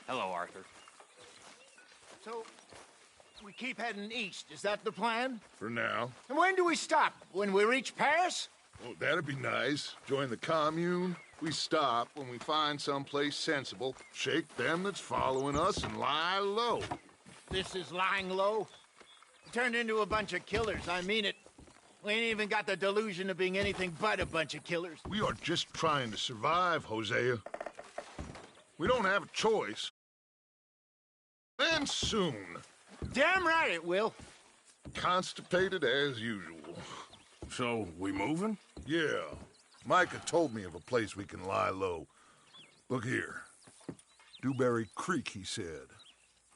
Hello, Arthur. So, we keep heading east, is that the plan? For now. And when do we stop? When we reach Paris? Oh, that'd be nice. Join the commune. We stop when we find someplace sensible, shake them that's following us, and lie low. This is lying low? We turned into a bunch of killers, I mean it. We ain't even got the delusion of being anything but a bunch of killers. We are just trying to survive, Hosea. We don't have a choice. And soon. Damn right it will. Constipated as usual. So, we moving? Yeah. Micah told me of a place we can lie low. Look here. Dewberry Creek, he said.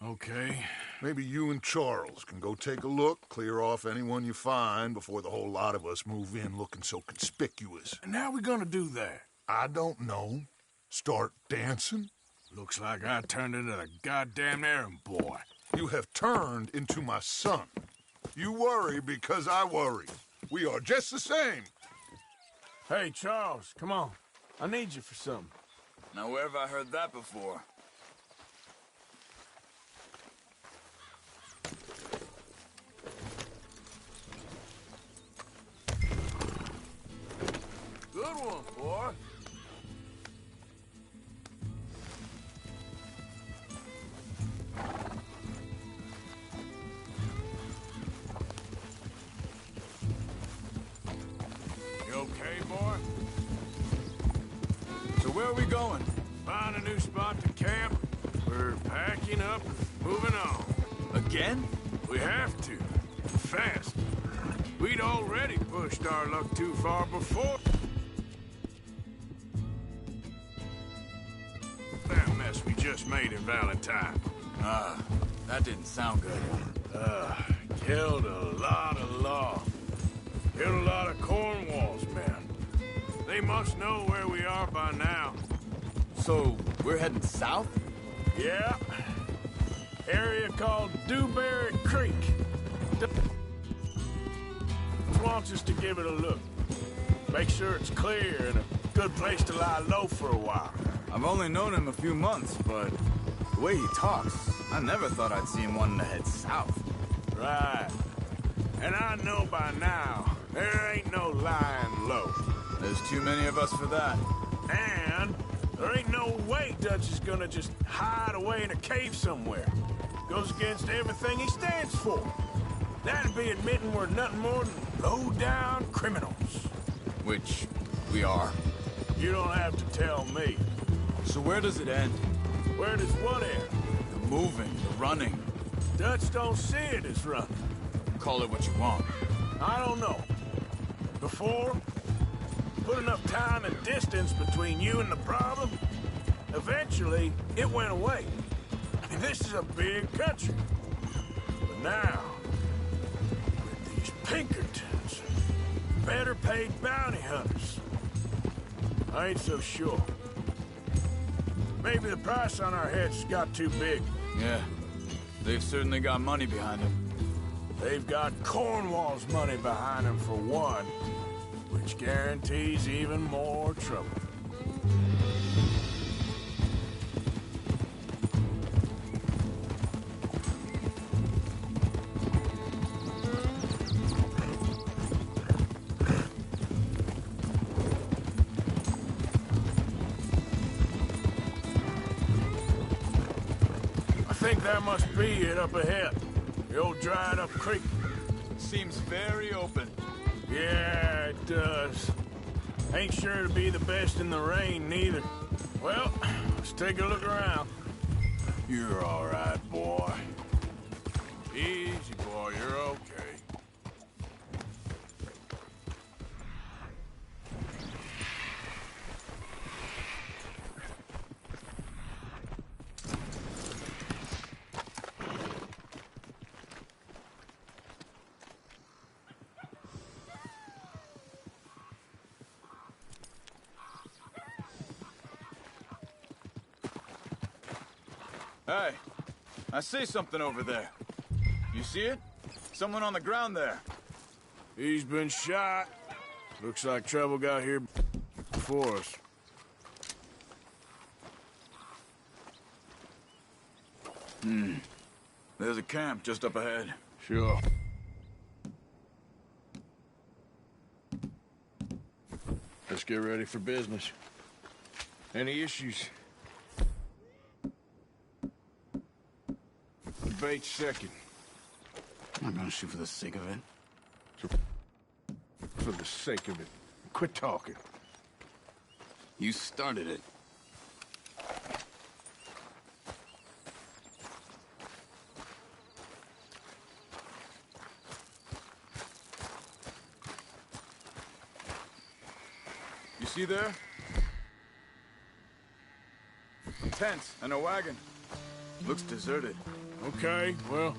Okay. Maybe you and Charles can go take a look, clear off anyone you find before the whole lot of us move in looking so conspicuous. And how we gonna do that? I don't know. Start dancing? Looks like I turned into the goddamn errand boy. You have turned into my son. You worry because I worry. We are just the same. Hey, Charles, come on. I need you for something. Now, where have I heard that before? Good one, boy. You okay, boy? So where are we going? Find a new spot to camp. We're packing up and moving on. Again? We have to. Fast. We'd already pushed our luck too far before. That mess we just made in Valentine. That didn't sound good. Killed a lot of law. Killed a lot of Cornwall's men. They must know where we are by now. So, we're heading south? Yeah. Area called Dewberry Creek. Wants us to give it a look. Make sure it's clear and a good place to lie low for a while. I've only known him a few months, but the way he talks, I never thought I'd see him wanting to head south. Right. And I know by now, there ain't no lying low. There's too many of us for that. And there ain't no way Dutch is gonna just hide away in a cave somewhere. Goes against everything he stands for. That'd be admitting we're nothing more than low-down criminals. Which we are. You don't have to tell me. So where does it end? Where does what end? The moving, the running. Dutch don't see it as running. Call it what you want. I don't know. Before, put enough time and distance between you and the problem, eventually it went away. I mean, this is a big country. But now, with these Pinkertons, better paid bounty hunters, I ain't so sure. Maybe the price on our heads got too big. Yeah, they've certainly got money behind them. They've got Cornwall's money behind them for one, which guarantees even more trouble. I think that must be it up ahead. The old dried-up creek. Seems very open. Yeah, it does. Ain't sure to be the best in the rain, neither. Well, let's take a look around. You're all right, boy. Easy, boy. You're okay. Hey, I see something over there. You see it? Someone on the ground there. He's been shot. Looks like trouble got here before us. There's a camp just up ahead. Sure. Let's get ready for business. Any issues? Bates second. I'm not gonna shoot for the sake of it. For the sake of it. Quit talking. You started it. You see there? Tents and a wagon. Looks deserted. Okay, well,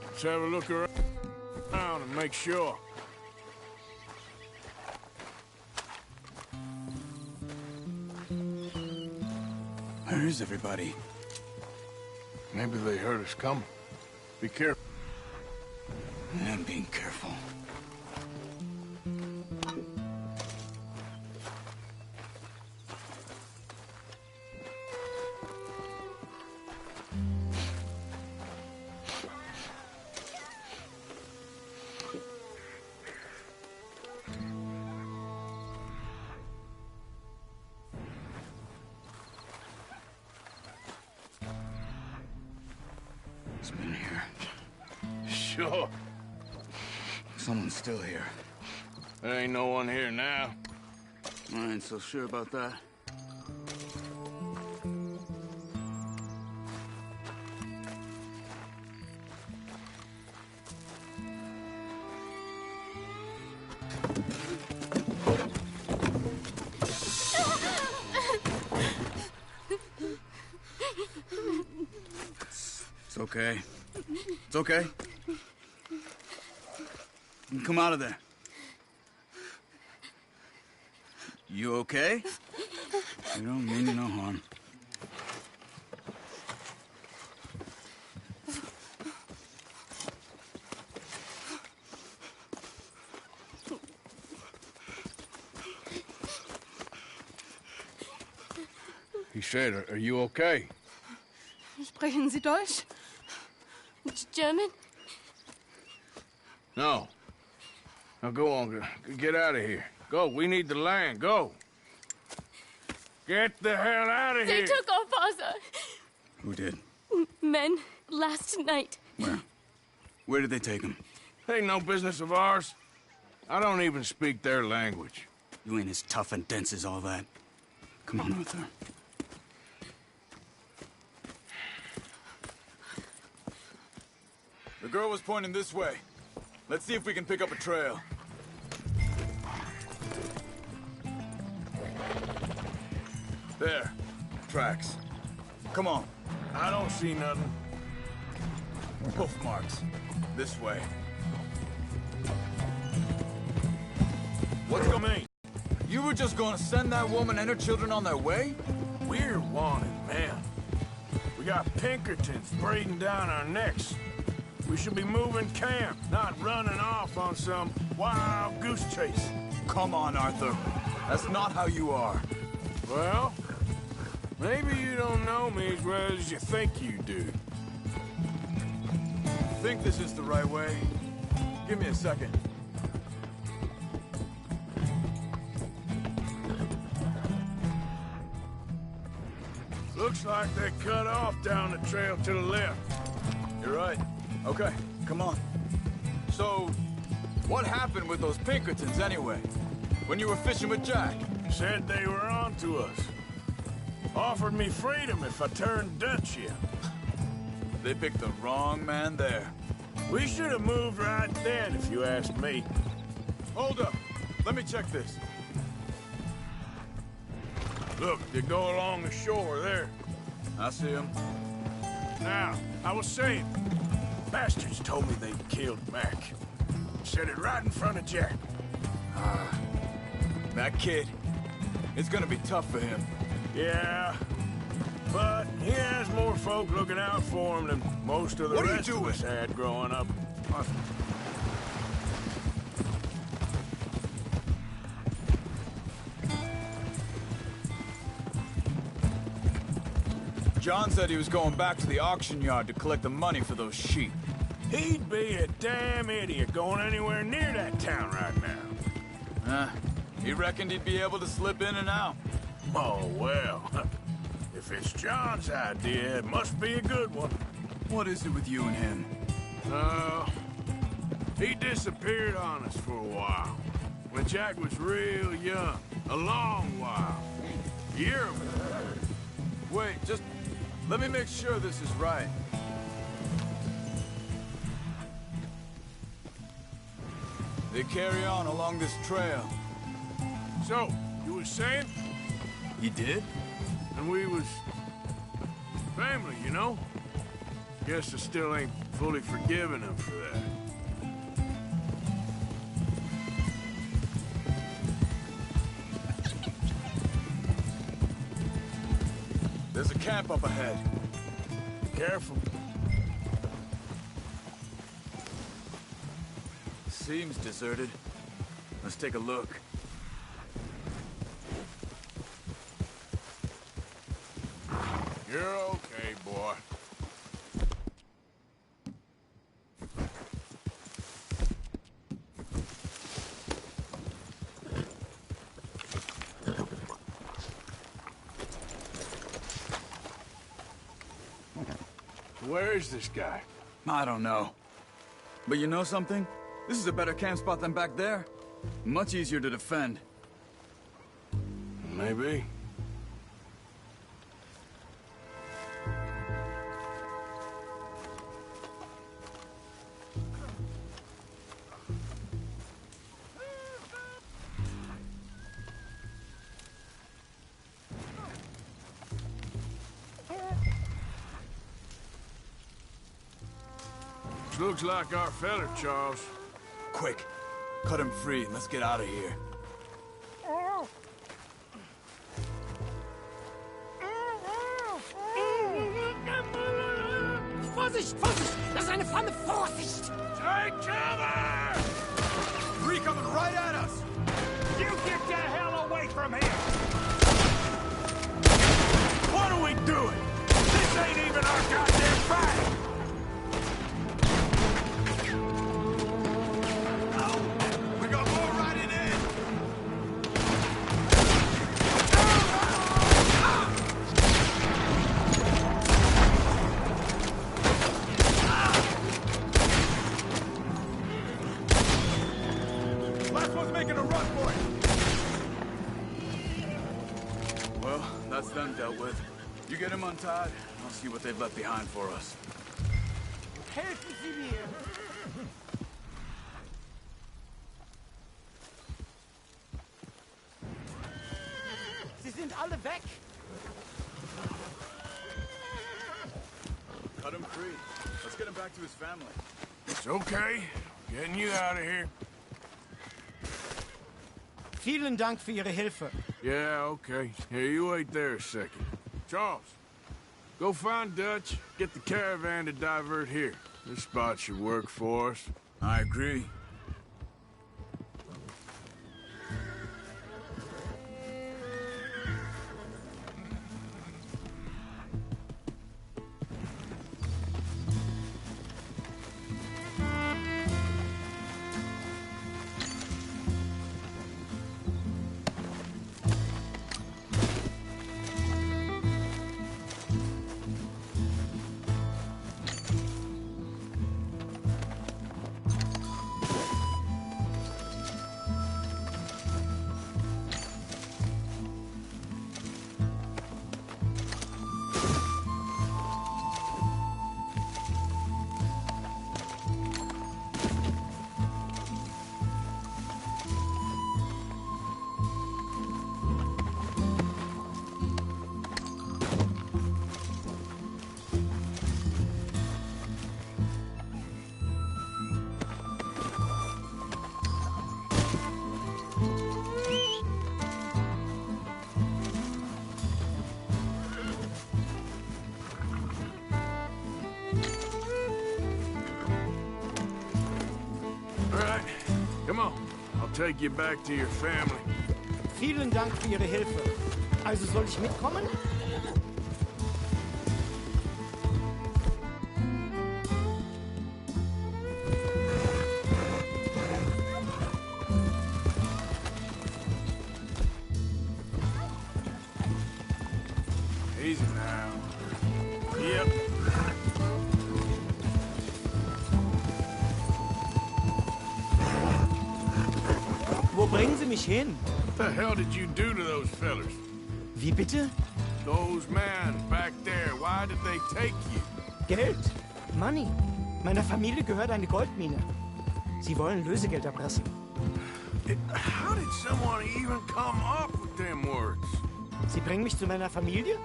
let's have a look around and make sure. Where is everybody? Maybe they heard us coming. Be careful. I'm being careful. It's been here. Sure. Someone's still here. There ain't no one here now. I ain't so sure about that. It's okay. It's okay. You can come out of there. You okay? You don't mean you no harm. He said, are you okay? Sprechen Sie Deutsch? German? No. Now go on, get out of here. Go, we need the land, go. Get the hell out of They here! took our father. Who did? Men, last night. Where? Where did they take him? Ain't no business of ours. I don't even speak their language. You ain't as tough and dense as all that. Come on, Arthur. The girl was pointing this way. Let's see if we can pick up a trail. There. Tracks. Come on. I don't see nothing. Hoof marks. This way. What's going on? You were just gonna send that woman and her children on their way? We're wanted, man. We got Pinkertons braiding down our necks. We should be moving camp, not running off on some wild goose chase. Come on, Arthur. That's not how you are. Well, maybe you don't know me as well as you think you do. Think this is the right way? Give me a second. Looks like they cut off down the trail to the left. You're right. Okay, come on. So, what happened with those Pinkertons anyway? When you were fishing with Jack? Said they were on to us. Offered me freedom if I turned Dutch in. They picked the wrong man there. We should have moved right then, if you ask me. Hold up. Let me check this. Look, they go along the shore there. I see him. Now, I was saying, bastards told me they'd killed Mac. Said it right in front of Jack. That kid. It's gonna be tough for him. Yeah, but he has more folk looking out for him than most of the What are you rest of doing? us had growing up. John said he was going back to the auction yard to collect the money for those sheep. He'd be a damn idiot going anywhere near that town right now. He reckoned he'd be able to slip in and out. Oh, well. If it's John's idea, it must be a good one. What is it with you and him? He disappeared on us for a while. When Jack was real young. A long while. A year ago. Wait, just let me make sure this is right. They carry on along this trail. So, you was saying? He did? And we was... family, you know? Guess I still ain't fully forgiven him for that. There's a camp up ahead. Careful. Seems deserted. Let's take a look. You're okay, boy. Where is this guy? I don't know. But you know something? This is a better camp spot than back there. Much easier to defend. Maybe. Looks like our feller, Charles. Quick, cut him free and let's get out of here. Vorsicht, Vorsicht! Das ist eine Flamme! Vorsicht! Take cover! Three coming right at us! You get the hell away from here! What are we doing? This ain't even our goddamn fight! We got more riding in! Last one's making a run for it! Well, that's them dealt with. You get him untied, I'll see what they've left behind for us. Helfen Sie mir! Sie sind alle weg! Cut him free. Let's get him back to his family. It's okay. Getting you out of here. Vielen Dank für Ihre Hilfe. Yeah, okay. Here, you wait there a second. Charles, go find Dutch, get the caravan to divert here. This spot should work for us. I agree. Come on. I'll take you back to your family. Vielen Dank für Ihre Hilfe. Also soll ich mitkommen? Easy now. Yep. Wo bringen Sie mich hin? What the hell did you do to those fellers? Wie bitte? Those men back there, why did they take you? Geld. Money. Meiner Familie gehört eine Goldmine. Sie wollen Lösegeld erpressen. How did someone even come up with them words? Sie bringen mich zu meiner Familie?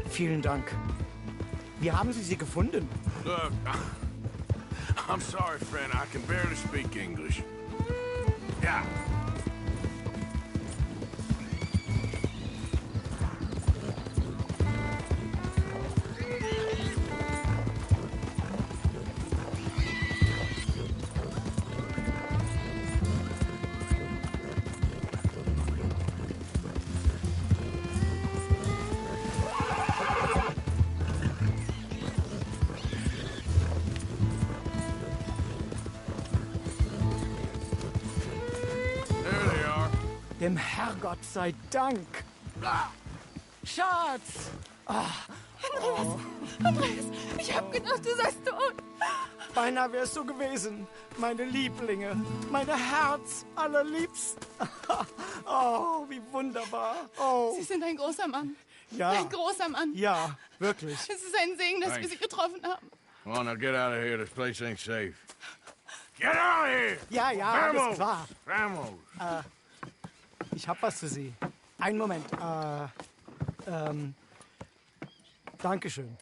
Vielen Dank. Wie haben Sie sie gefunden? Look, I'm sorry, friend. I can barely speak English. Yeah. Dem Herrgott sei Dank. Schatz! Andreas, ich hab gedacht, du seist tot. Beinahe wär's so gewesen. Meine Lieblinge, meine Herz allerliebsten. Oh, wie wunderbar. Oh, Sie sind ein großer Mann. ja. Ein großer Mann. Ja, wirklich. Es ist ein Segen, dass wir Sie getroffen haben. Come on, now get out of here. This place ain't safe. Get out of here! Ja, ja, alles klar. Vamos! Ich hab was für Sie. Einen Moment. Dankeschön.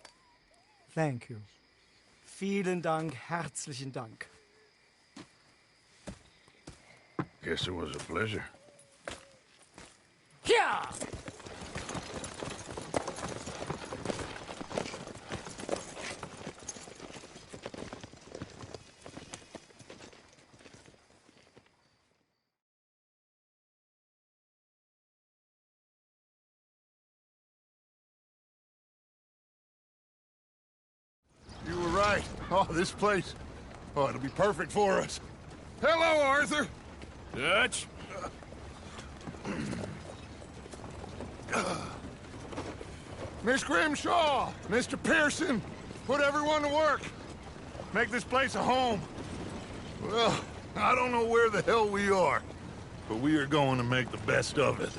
Thank you. Vielen Dank, herzlichen Dank. Guess it was a pleasure. Ja! You were right. Oh, this place. Oh, it'll be perfect for us. Hello, Arthur. Dutch? Miss Grimshaw, Mr. Pearson, put everyone to work. Make this place a home. Well, I don't know where the hell we are, but we are going to make the best of it.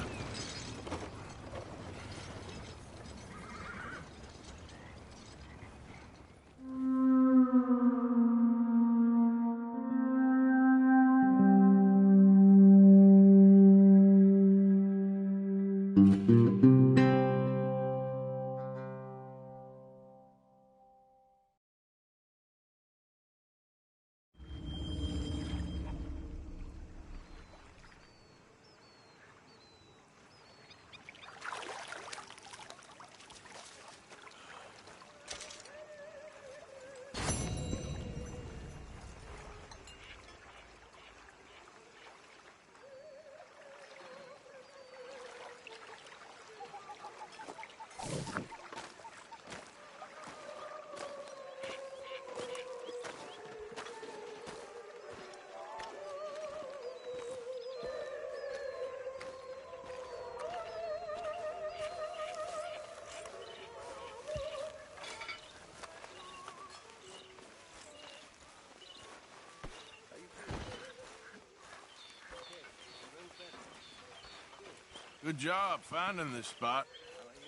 Good job finding this spot.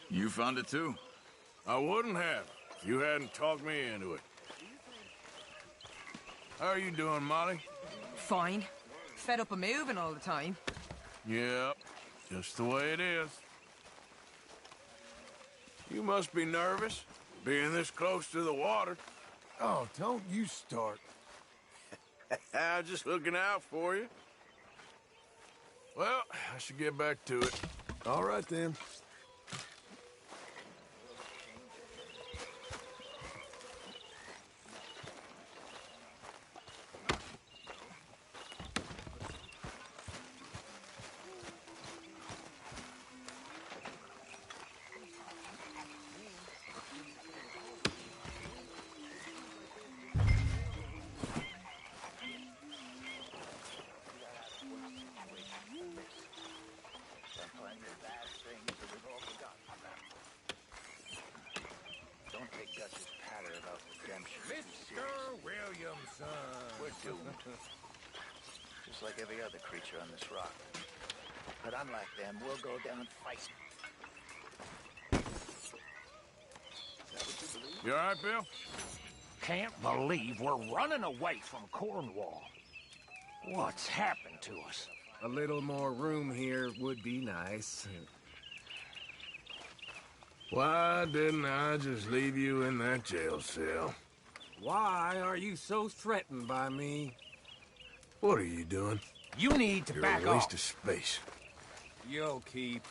You found it too. I wouldn't have if you hadn't talked me into it. How are you doing, Molly? Fine. Fed up of moving all the time. Yep, just the way it is. You must be nervous, being this close to the water. Oh, don't you start. I'm just looking out for you. Well, I should get back to it. All right, then. Don't take Dutch's patter about redemption. Mr. Williamson. We're doomed. Just like every other creature on this rock. But unlike them, we'll go down fighting. You all right, Bill? Can't believe we're running away from Cornwall. What's happened to us? A little more room here would be nice. Why didn't I just leave you in that jail cell? Why are you so threatened by me? What are you doing? You need to You're back a waste off. of space. You'll keep.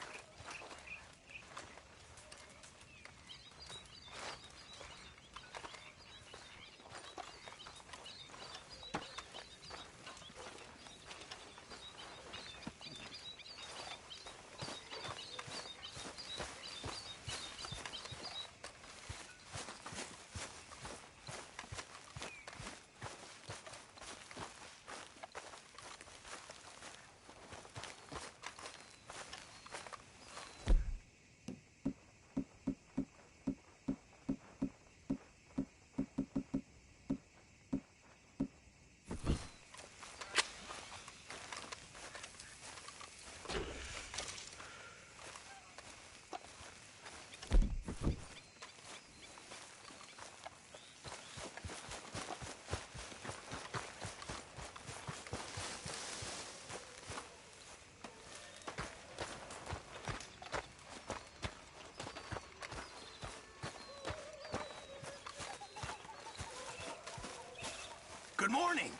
Good morning.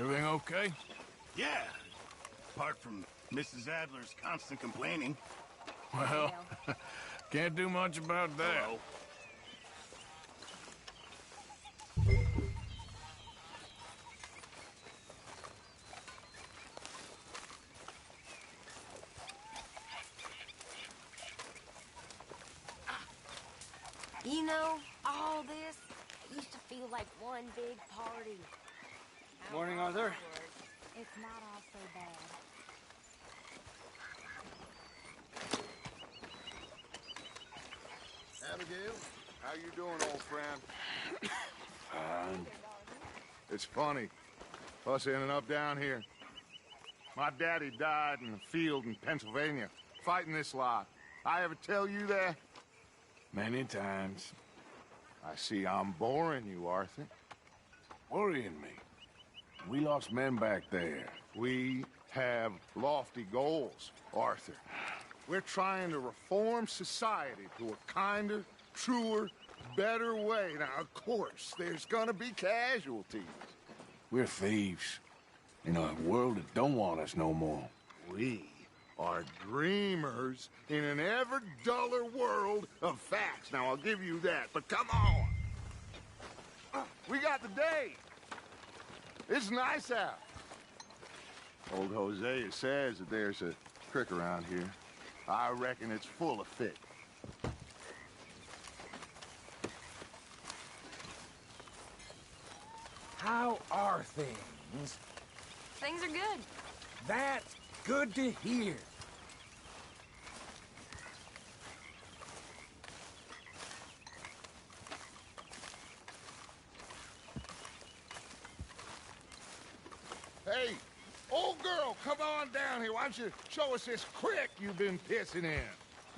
Everything okay? Yeah. Apart from Mrs. Adler's constant complaining. Well, can't do much about that. Hello. You know, all this used to feel like one big party. Morning, Arthur. It's not all so bad. Abigail, how you doing, old friend? Fine. It's funny, us ending up down here. My daddy died in the field in Pennsylvania, fighting this lot. I ever tell you that? Many times. I see I'm boring you, Arthur. Worrying me. We lost men back there. We have lofty goals, Arthur. We're trying to reform society to a kinder, truer, better way. Now, of course, there's gonna be casualties. We're thieves. In a world that don't want us no more. We are dreamers in an ever duller world of facts. Now, I'll give you that, but come on. We got the day. It's nice out. Old Hosea says that there's a creek around here. I reckon it's full of fish. How are things? Things are good. That's good to hear. Hey, Old girl, come on down here. Why don't you show us this creek you've been pissing in?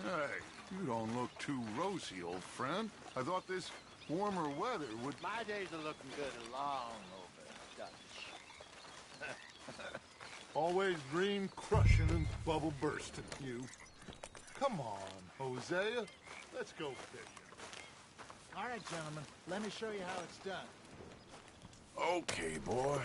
Hey, you don't look too rosy, old friend. I thought this warmer weather would... My days are looking good along over Dutch. Always green crushing and bubble bursting, you. Come on, Hosea. Let's go fishing. All right, gentlemen. Let me show you how it's done. Okay, boy.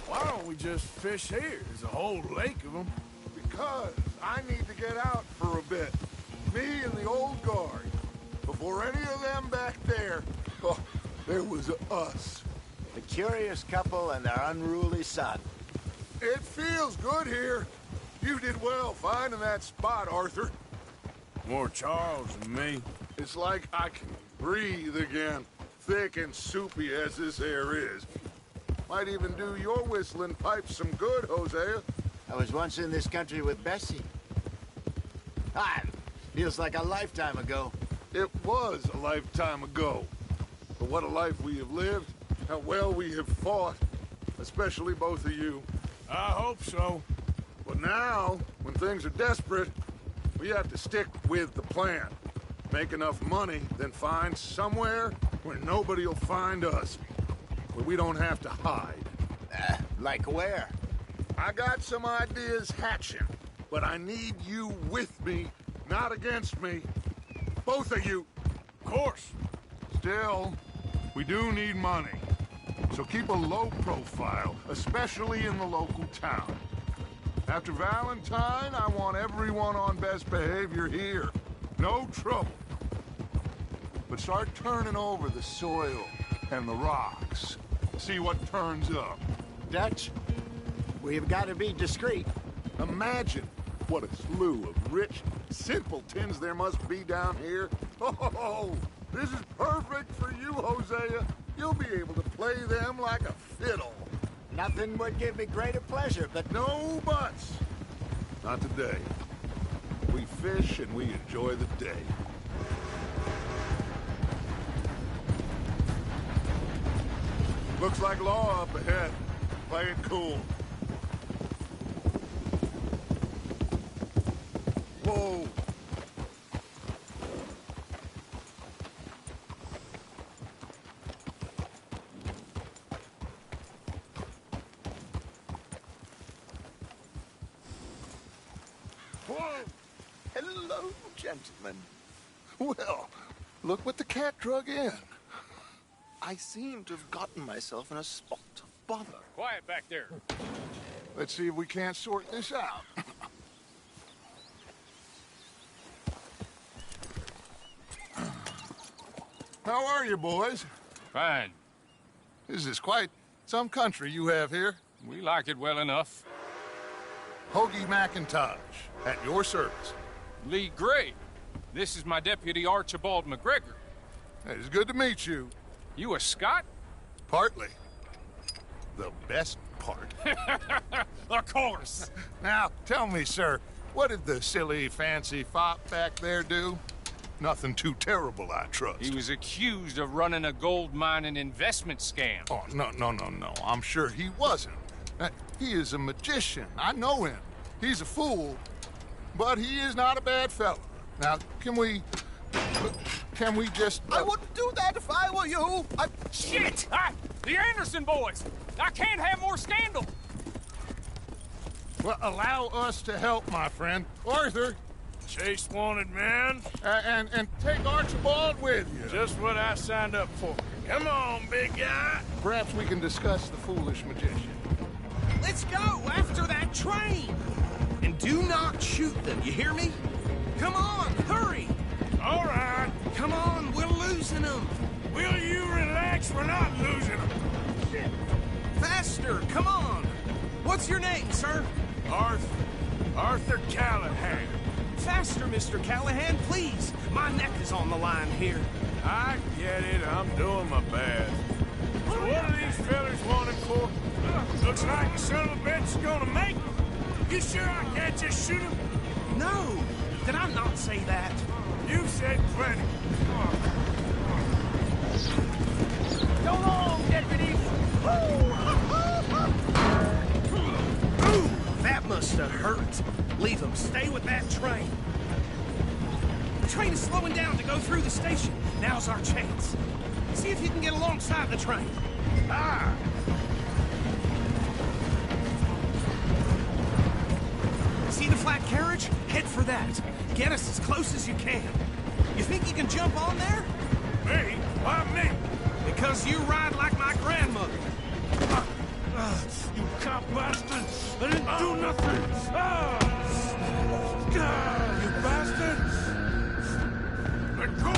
Why don't we just fish here? There's a whole lake of them. Because I need to get out for a bit. Me and the old guard. Before any of them back there, oh, there was us. The curious couple and their unruly son. It feels good here. You did well finding that spot, Arthur. More Charles than me. It's like I can breathe again, thick and soupy as this air is. Might even do your whistling pipes some good, Hosea. I was once in this country with Bessie. Feels like a lifetime ago. It was a lifetime ago. But what a life we have lived. How well we have fought. Especially both of you. I hope so. But now, when things are desperate, we have to stick with the plan. Make enough money, then find somewhere where nobody will find us. Where we don't have to hide. Like where? I got some ideas hatching, but I need you with me, not against me. Both of you. Of course. Still, we do need money. So keep a low profile, especially in the local town. After Valentine, I want everyone on best behavior here. No trouble. But start turning over the soil and the rocks. See what turns up. Dutch, we've got to be discreet. Imagine what a slew of rich simpletons there must be down here. Oh, this is perfect for you, Hosea. You'll be able to play them like a fiddle. Nothing would give me greater pleasure, but no buts. Not today. We fish and we enjoy the day. Looks like law up ahead. Play it cool. Whoa. Whoa. hello, gentlemen. Well, look what the cat drug in. I seem to have gotten myself in a spot of bother. Quiet back there. Let's see if we can't sort this out. How are you, boys? Fine. This is quite some country you have here. We like it well enough. Hoagie McIntosh, at your service. Lee Gray. This is my deputy Archibald McGregor. It's good to meet you. You a Scot? Partly. The best part. Of course. Now, tell me, sir, what did the silly, fancy fop back there do? Nothing too terrible, I trust. He was accused of running a gold mining investment scam. Oh, no. I'm sure he wasn't. He is a magician. I know him. He's a fool, but he is not a bad fellow. Now, can we just... I wouldn't do that if I were you. Shit! The Anderson boys! I can't have more scandal! Well, allow us to help, my friend. Arthur! Chase wanted man. And take Archibald with you. Just what I signed up for. Come on, big guy. Perhaps we can discuss the foolish magician. Let's go after that train! And do not shoot them, you hear me? Come on, hurry! All right. Come on, we're losing them. Will you relax? We're not losing them. Shit. Faster, come on. What's your name, sir? Arthur Callahan. Faster, Mr. Callahan, please. My neck is on the line here. I get it. I'm doing my best. So what are these fellas wanted for? Looks like the son of a bitch is gonna make it. You sure I can't just shoot him? No! Did I not say that? You said plenty. Go on, deputies! Ooh, that must have hurt. Leave him. Stay with that train. The train is slowing down to go through the station. Now's our chance. See if you can get alongside the train. Ah! See the flat carriage? Head for that. Get us as close as you can. You think you can jump on there? Me? Why me? Because you ride like my grandmother. You cop bastard! I didn't do nothing! You bastards! Let go!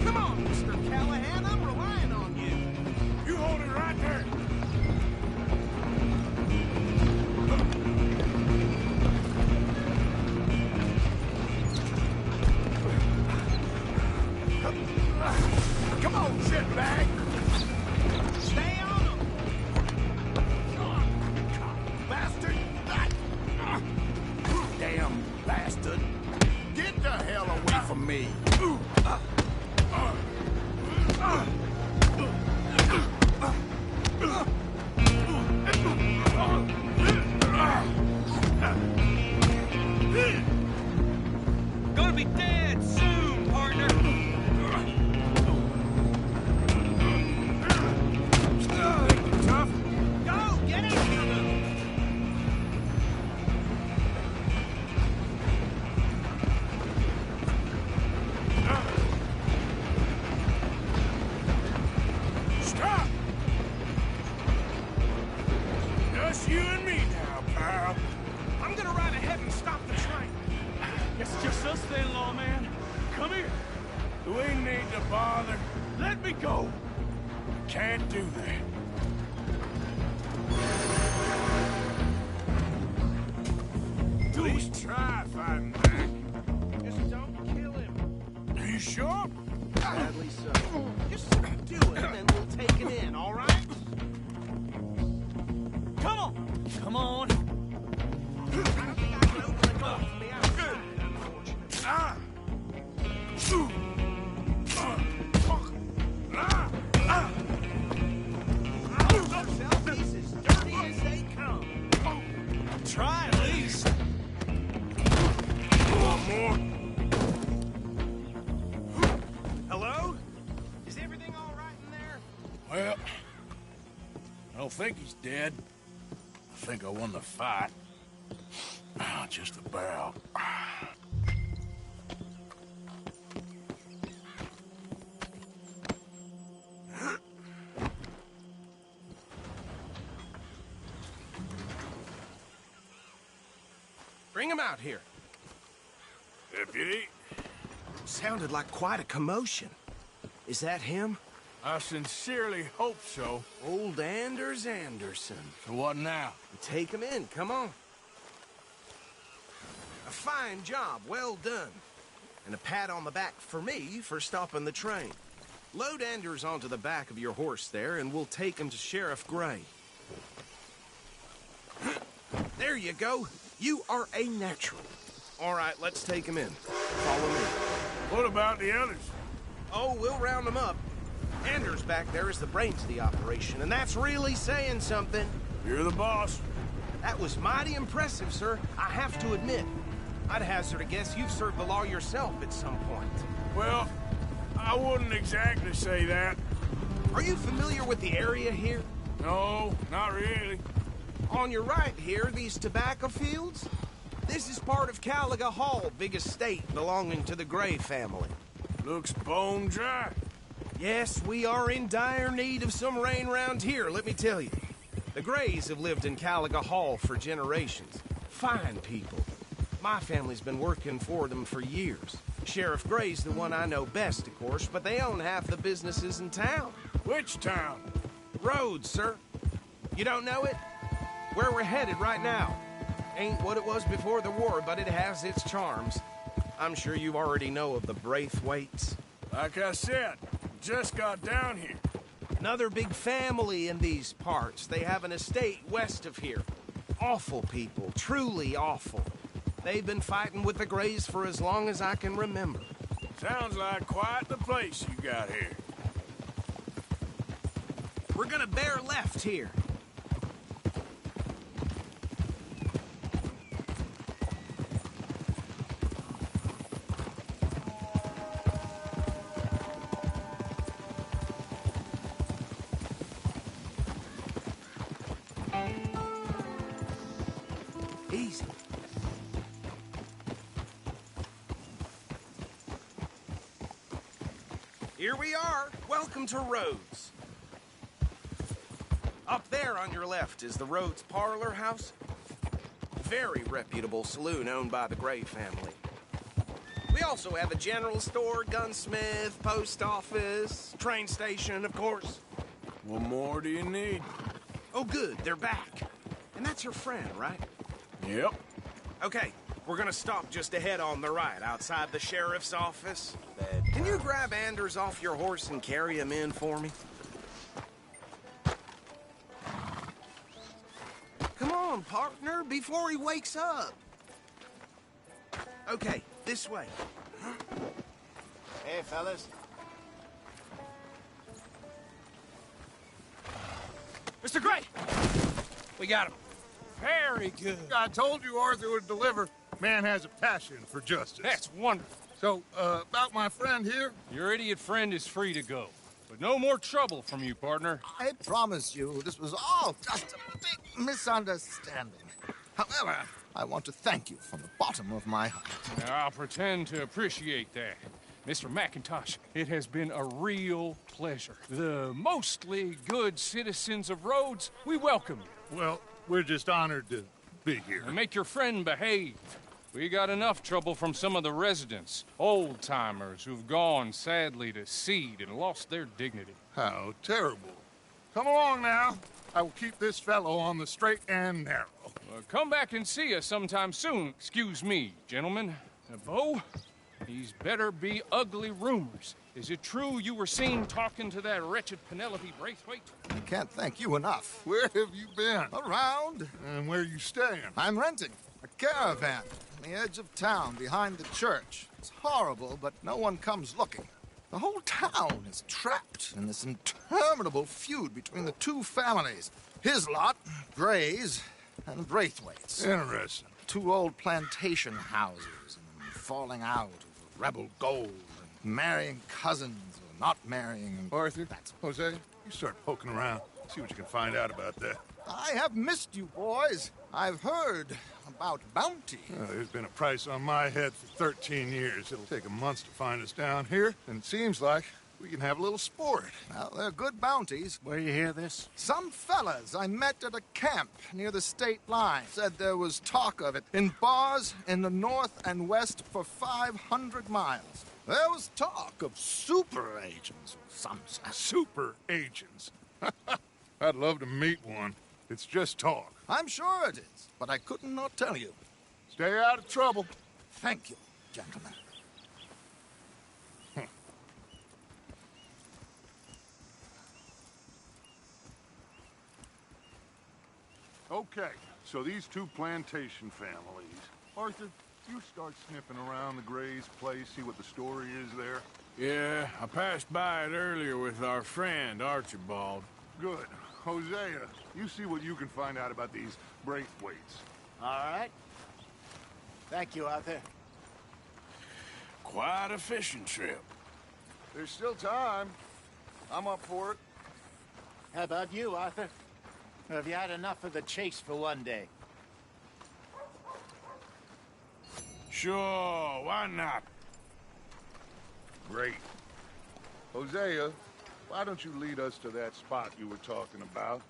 Come on, Mr. Callahan, I'm relying on you. You hold it right there! Come on, shitbag! Stay on him! Bastard! Damn bastard! Get the hell away from me! Gonna be dead soon, partner! Tough? Go, get after them! Stop! Just you and me now, pal. I'm gonna ride ahead and stop the train. Guess it's just us then, lawman. Come here. Do we need to bother? Let me go. Can't do that. At least try fighting back. Just don't kill him. Are you sure? Sadly so. Just do it, and we'll take him in, all right? Come on. Come on. I don't think I can open the door from the outside, unfortunately. Ah! He's as dirty as they come. Try at least. One more. Hello? Is everything all right in there? Well, I don't think he's dead. I think I won the fight. Just about. Bring him out here. Deputy, Sounded like quite a commotion. Is that him? I sincerely hope so. Old Anders Anderson. So what now? Take him in, come on. A fine job, well done. And a pat on the back for me for stopping the train. Load Anders onto the back of your horse there, and we'll take him to Sheriff Gray. There you go. You are a natural. All right, let's take him in. Follow me. What about the others? Oh, we'll round them up. Anders back there is the brains of the operation, and that's really saying something. You're the boss. That was mighty impressive, sir. I have to admit. I'd hazard a guess you've served the law yourself at some point. Well, I wouldn't exactly say that. Are you familiar with the area here? No, not really. On your right here, these tobacco fields? This is part of Caliga Hall, big estate belonging to the Gray family. Looks bone dry. Yes, we are in dire need of some rain round here, let me tell you. The Grays have lived in Caliga Hall for generations. Fine people. My family's been working for them for years. Sheriff Gray's the one I know best, of course, but they own half the businesses in town. Which town? Rhodes, sir. You don't know it? Where we're headed right now. Ain't what it was before the war, but it has its charms. I'm sure you already know of the Braithwaites. Like I said, just got down here. Another big family in these parts. They have an estate west of here. Awful people, truly awful. They've been fighting with the Greys for as long as I can remember. Sounds like quite the place you got here. We're gonna bear left here. Easy. Here we are. Welcome to Rhodes. Up there on your left is the Rhodes Parlor House. Very reputable saloon owned by the Gray family. We also have a general store, gunsmith, post office, train station, of course. What more do you need? Oh, good. They're back. And that's your friend, right? Yep. Okay, we're gonna stop just ahead on the right, outside the sheriff's office. Can you grab Anders off your horse and carry him in for me? Come on, partner, before he wakes up. Okay, this way. Hey, fellas. Mr. Gray! We got him. Very good. I told you Arthur would deliver. Man has a passion for justice. That's wonderful. So, about my friend here? Your idiot friend is free to go. But no more trouble from you, partner. I promise you, this was all just a big misunderstanding. However, I want to thank you from the bottom of my heart. Now, I'll pretend to appreciate that. Mr. McIntosh, it has been a real pleasure. The mostly good citizens of Rhodes, we welcome you. Well, we're just honored to be here. And make your friend behave. We got enough trouble from some of the residents, old-timers who've gone, sadly, to seed and lost their dignity. How terrible. Come along now. I will keep this fellow on the straight and narrow. Come back and see us sometime soon. Excuse me, gentlemen. Bo, these better be ugly rumors. Is it true you were seen talking to that wretched Penelope Braithwaite? I can't thank you enough. Where have you been? Around. And where you staying? I'm renting a caravan on the edge of town behind the church. It's horrible, but no one comes looking. The whole town is trapped in this interminable feud between the two families. His lot, Grays, and Braithwaite's. Interesting. Two old plantation houses, and falling out over rebel gold, and marrying cousins or not marrying. And Arthur, Jose, you start poking around. See what you can find out about that. I have missed you, boys. I've heard about bounty. There's been a price on my head for 13 years. It'll take a month to find us down here, and it seems like we can have a little sport. Well, they're good bounties. Where you hear this? Some fellas I met at a camp near the state line said there was talk of it in bars in the north and west for 500 miles. There was talk of super agents or some such. Super agents? I'd love to meet one. It's just talk. I'm sure it is, but I couldn't not tell you. Stay out of trouble. Thank you, gentlemen. Okay, so these two plantation families. Arthur, you start sniffing around the Grays' place, see what the story is there. Yeah, I passed by it earlier with our friend, Archibald. Good. Hosea, you see what you can find out about these Braithwaites. All right. Thank you, Arthur. Quite a fishing trip. There's still time. I'm up for it. How about you, Arthur? Or have you had enough of the chase for one day? Sure, why not? Great. Hosea, why don't you lead us to that spot you were talking about?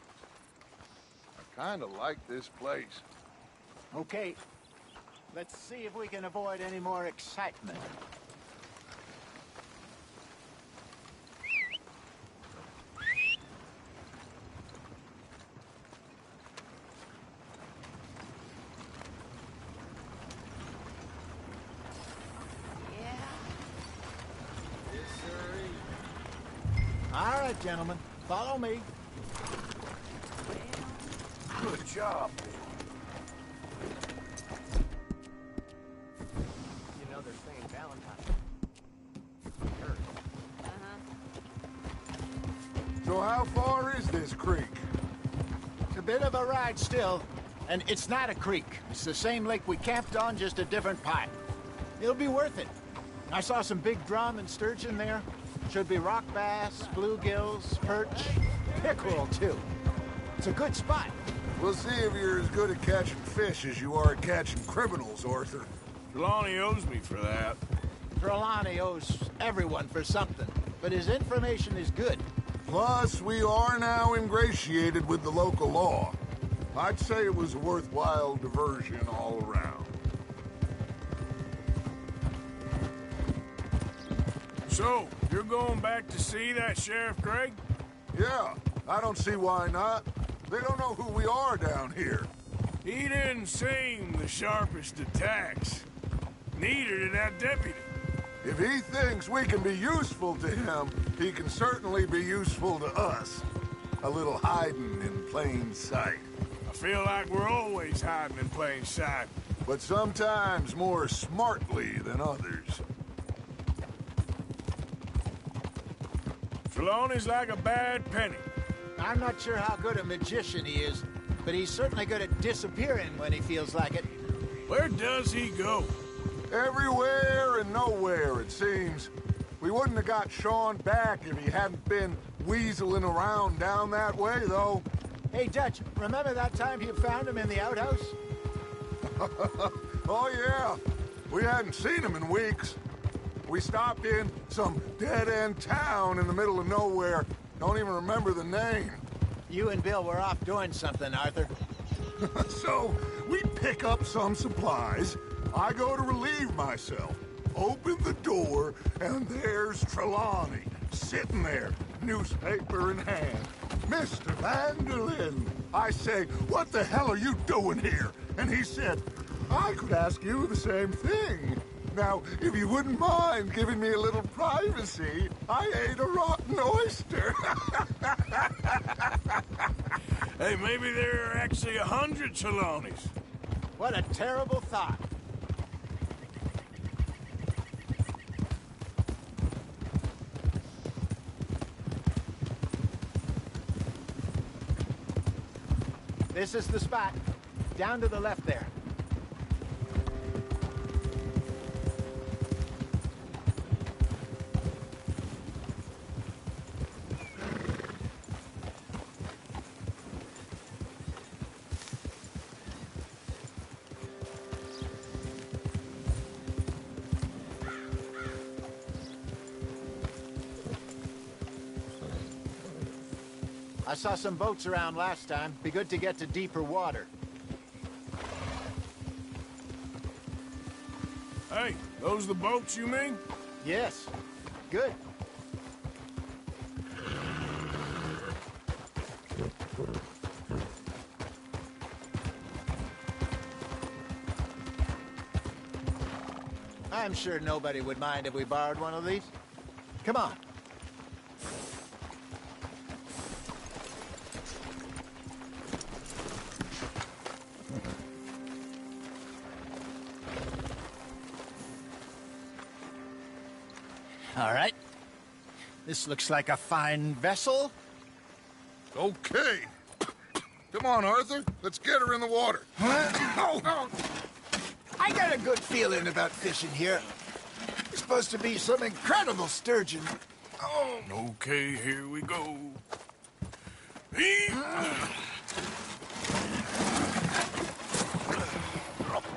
I kind of like this place. Okay. Let's see if we can avoid any more excitement. it, gentlemen. Follow me. Good job. You know they're saying Valentine. So how far is this creek? It's a bit of a ride still, and it's not a creek. It's the same lake we camped on, just a different pipe. It'll be worth it. I saw some big drum and sturgeon there. Should be rock bass, bluegills, perch, pickerel too. It's a good spot. We'll see if you're as good at catching fish as you are at catching criminals, Arthur. Trelawney owes me for that. Trelawney owes everyone for something, but his information is good. Plus, we are now ingratiated with the local law. I'd say it was a worthwhile diversion all around. So, you're going back to see that Sheriff Craig? Yeah, I don't see why not. They don't know who we are down here. He didn't seem the sharpest attacks. Neither did that deputy. If he thinks we can be useful to him, he can certainly be useful to us. A little hiding in plain sight. I feel like we're always hiding in plain sight. But sometimes more smartly than others. Trelawney's like a bad penny. I'm not sure how good a magician he is, but he's certainly good at disappearing when he feels like it. Where does he go? Everywhere and nowhere, it seems. We wouldn't have got Sean back if he hadn't been weaseling around down that way, though. Hey, Dutch, remember that time you found him in the outhouse? Oh, yeah. We hadn't seen him in weeks. We stopped in some dead-end town in the middle of nowhere. Don't even remember the name. You and Bill were off doing something, Arthur. So, we pick up some supplies. I go to relieve myself. Open the door, and there's Trelawney, sitting there, newspaper in hand. Mr. Vanderlyn. I say, what the hell are you doing here? And he said, I could ask you the same thing. Now, if you wouldn't mind giving me a little privacy, I ate a rotten oyster. Hey, maybe there are actually 100 Trelawneys. What a terrible thought. This is the spot. Down to the left there. I saw some boats around last time. Be good to get to deeper water. Hey, those the boats you mean? Yes. Good. I'm sure nobody would mind if we borrowed one of these. Come on. All right. This looks like a fine vessel. Okay. Come on, Arthur. Let's get her in the water. Oh. I got a good feeling about fishing here. It's supposed to be some incredible sturgeon. Oh. Okay, here we go.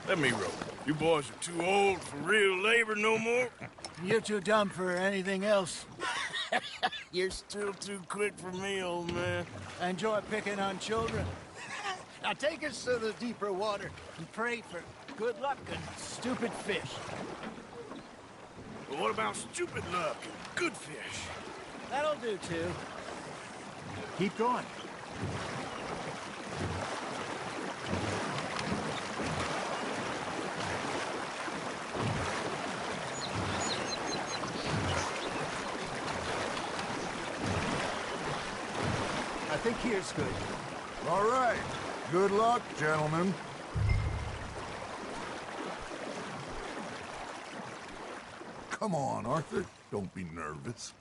Let me row. You boys are too old for real labor no more. You're too dumb for anything else. You're still too quick for me, old man. I enjoy picking on children. Now take us to the deeper water and pray for good luck and stupid fish. But what about stupid luck and good fish? That'll do, too. Keep going. think here's good. All right. Good luck, gentlemen. Come on, Arthur. Don't be nervous.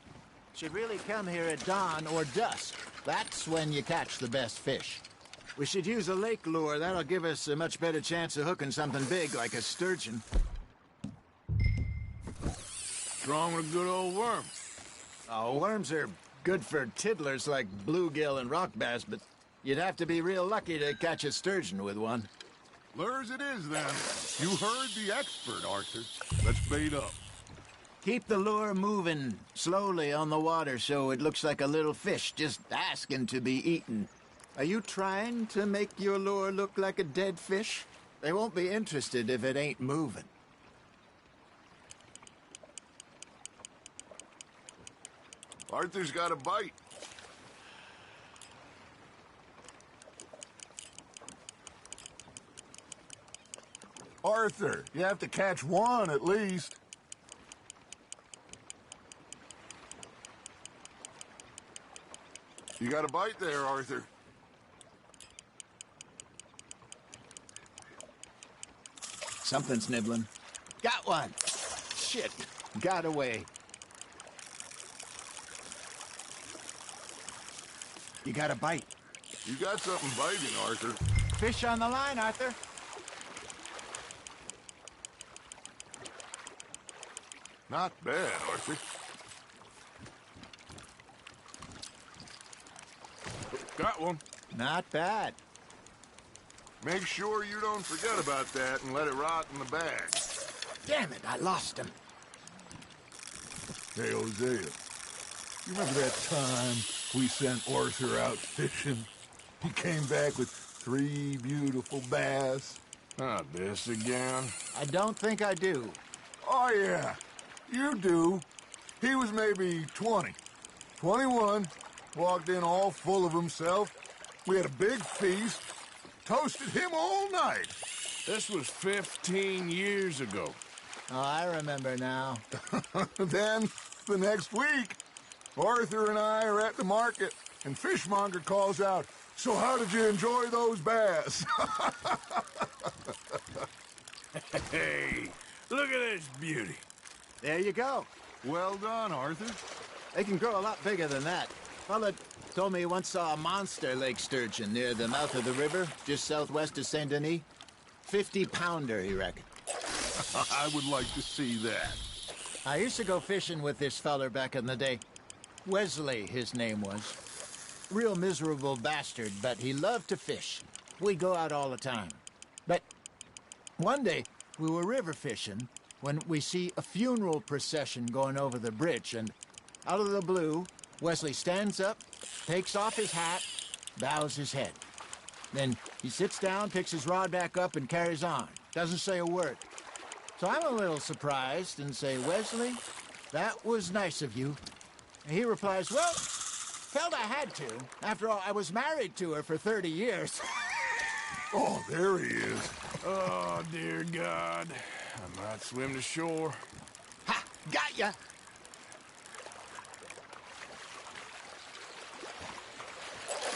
Should really come here at dawn or dusk. That's when you catch the best fish. We should use a lake lure. That'll give us a much better chance of hooking something big like a sturgeon. What's wrong with a good old worm? Oh, worms are good for tiddlers like bluegill and rock bass, but you'd have to be real lucky to catch a sturgeon with one. Lures it is, then. You heard the expert, Arthur. Let's bait up. Keep the lure moving slowly on the water so it looks like a little fish just asking to be eaten. Are you trying to make your lure look like a dead fish? They won't be interested if it ain't moving. Arthur's got a bite. Arthur, you have to catch one at least. You got a bite there, Arthur. Something's nibbling. Got one. Shit. Got away. You got a bite. You got something biting, Arthur. Fish on the line, Arthur. Not bad, Arthur. Got one. Not bad. Make sure you don't forget about that and let it rot in the bag. Damn it, I lost him. Hey, Hosea, you remember that time we sent Arthur out fishing? He came back with 3 beautiful bass. Not this again. I don't think I do. Oh, yeah, you do. He was maybe 20, 21, walked in all full of himself. We had a big feast, toasted him all night. This was 15 years ago. Oh, I remember now. Then, the next week, Arthur and I are at the market, and Fishmonger calls out, "So how did you enjoy those bass?" Hey, look at this beauty. There you go. Well done, Arthur. They can grow a lot bigger than that. Fella told me he once saw a monster lake sturgeon near the mouth of the river, just southwest of Saint Denis. 50-pounder, he reckoned. I would like to see that. I used to go fishing with this feller back in the day. Wesley, his name was. Real miserable bastard, but he loved to fish. We'd go out all the time. But one day, we were river fishing when we see a funeral procession going over the bridge, and out of the blue, Wesley stands up, takes off his hat, bows his head. Then he sits down, picks his rod back up, and carries on. Doesn't say a word. So I'm a little surprised and say, "Wesley, that was nice of you." And he replies, "Well, felt I had to. After all, I was married to her for 30 years. Oh, there he is. Oh, dear God. I might swim to shore. Ha! Got ya!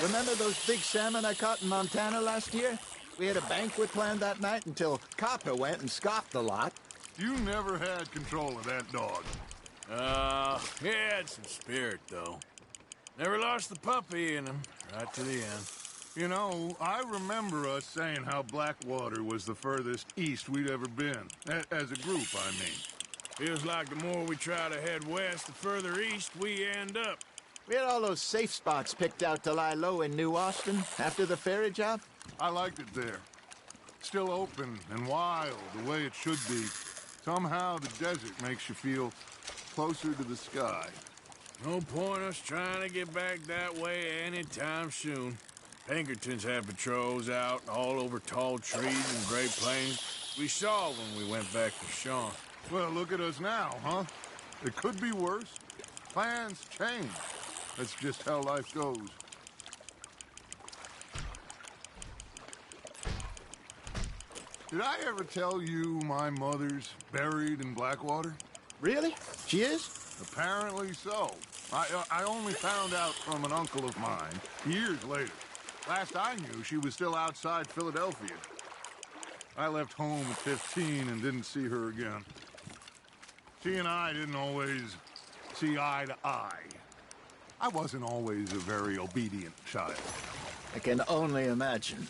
Remember those big salmon I caught in Montana last year? We had a banquet planned that night until Copper went and scoffed the lot. You never had control of that dog. He had some spirit, though. Never lost the puppy in him, right to the end. You know, I remember us saying how Blackwater was the furthest east we'd ever been. As a group, I mean. Feels like the more we try to head west, the further east we end up. We had all those safe spots picked out to lie low in New Austin after the ferry job. I liked it there. Still open and wild, the way it should be. Somehow the desert makes you feel closer to the sky. No point us trying to get back that way anytime soon. Pinkertons had patrols out all over tall trees and Great Plains. We saw when we went back to Sean. Well, look at us now, huh? It could be worse. Plans change. That's just how life goes. Did I ever tell you my mother's buried in Blackwater? Really? She is? Apparently so. I only found out from an uncle of mine years later. Last I knew, she was still outside Philadelphia. I left home at 15 and didn't see her again. She and I didn't always see eye to eye. I wasn't always a very obedient child. I can only imagine.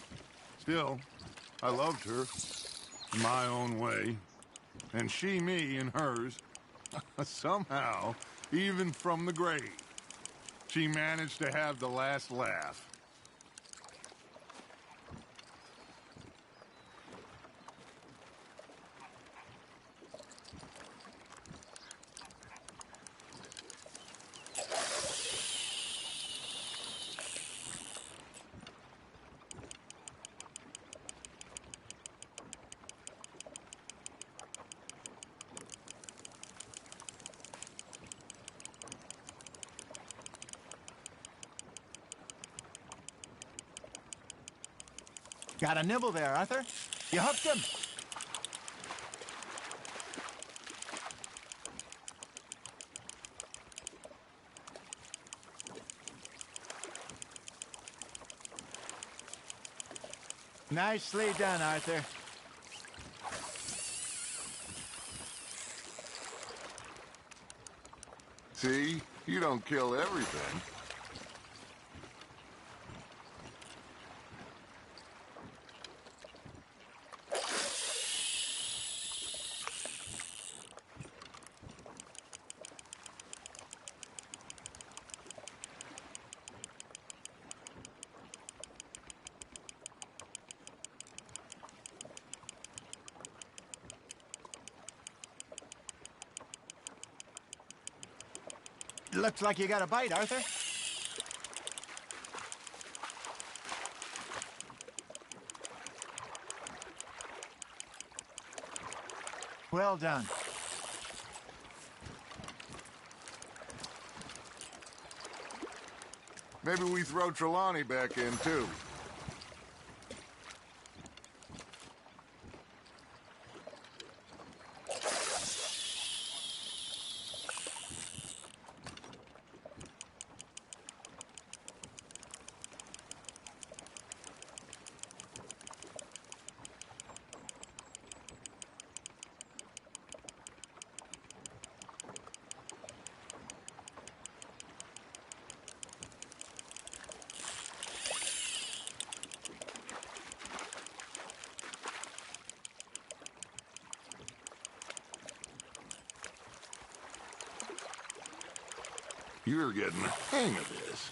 Still, I loved her in my own way, and she me in hers. Somehow, even from the grave, she managed to have the last laugh. Got a nibble there, Arthur. You hooked him. Nicely done, Arthur. See? You don't kill everything. Looks like you got a bite, Arthur. Well done. Maybe we throw Trelawney back in, too. You're getting the hang of this.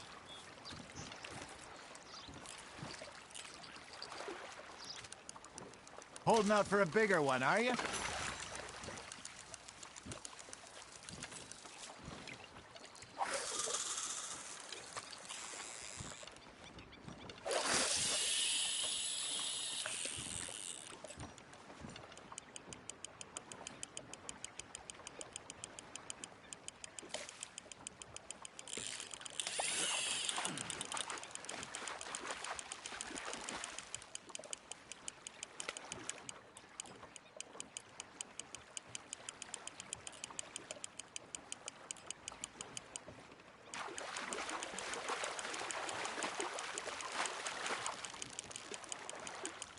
Holding out for a bigger one, are you?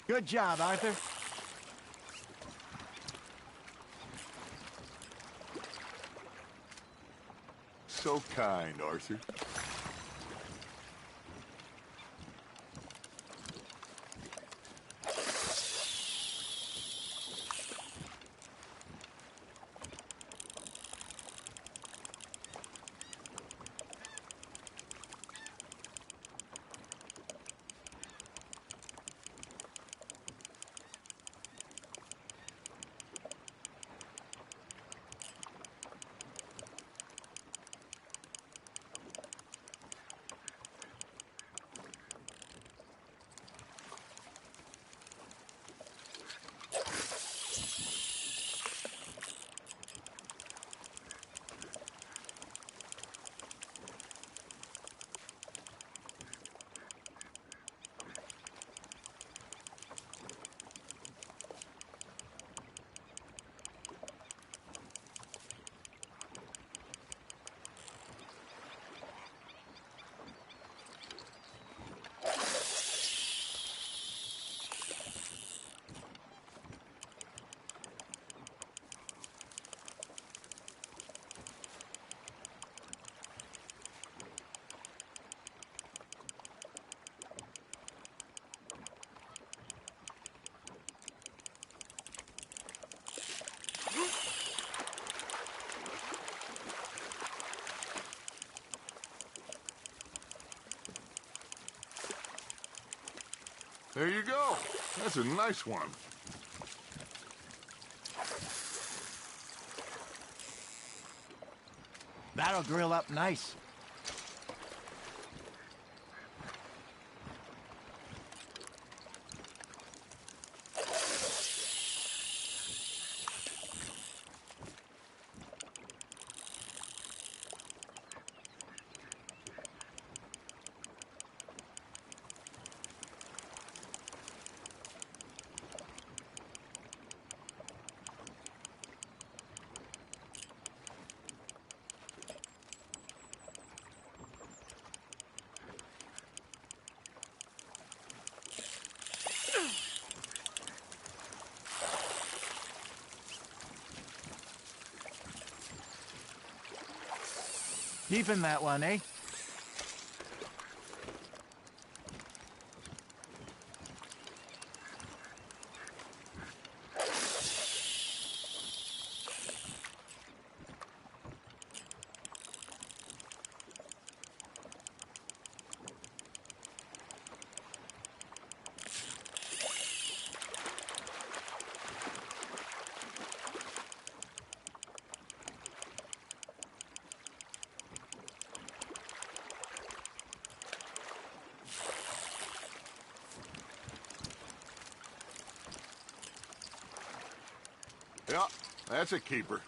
Good job, Arthur. So kind, Arthur. There you go. That's a nice one. That'll grill up nice. Keeping that one, eh? Yeah, that's a keeper.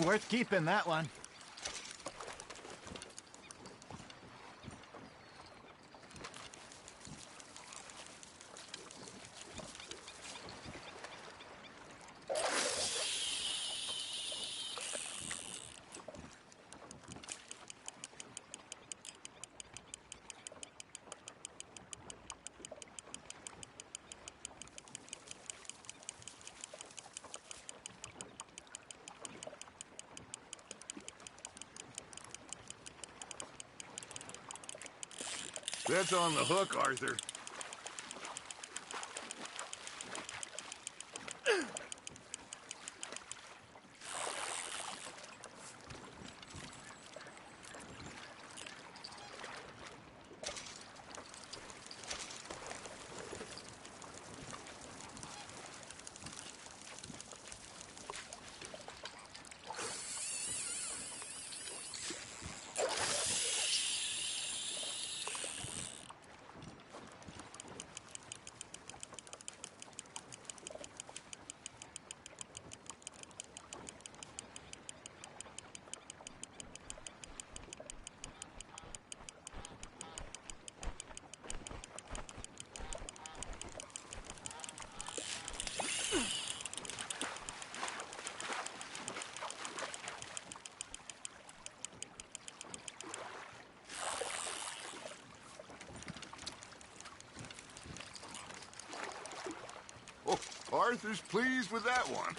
Worth keeping that one. That's on the hook, Arthur. Arthur's pleased with that one.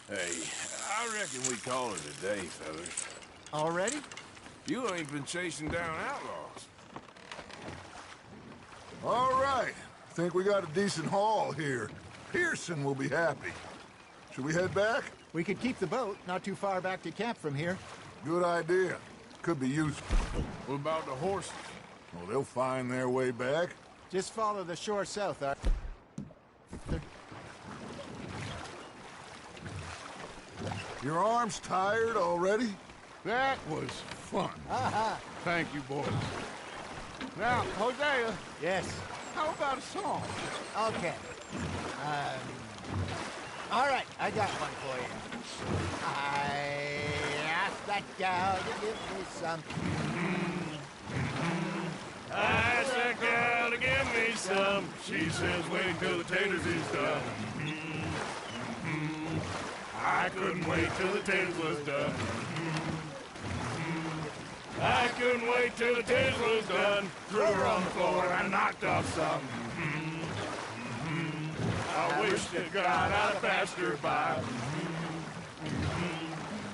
Hey, I reckon we call it a day, fellas. Already? You ain't been chasing down outlaws. All right. Think we got a decent haul here. Pearson will be happy. Should we head back? We could keep the boat not too far back to camp from here. Good idea. Could be useful. What about the horses? Well, they'll find their way back. Just follow the shore south, Arthur. Your arm's tired already? That was fun. Aha. Thank you, boys. Now, Hosea. Yes. How about a song? Okay. All right, I got one for you. I asked that gal to give me some. I asked that gal to give me some. She says wait till the taters is done. I couldn't wait till the taters was done. I couldn't wait till the taters was done. Threw her on the floor and knocked off some. I wish to God I'd passed her by.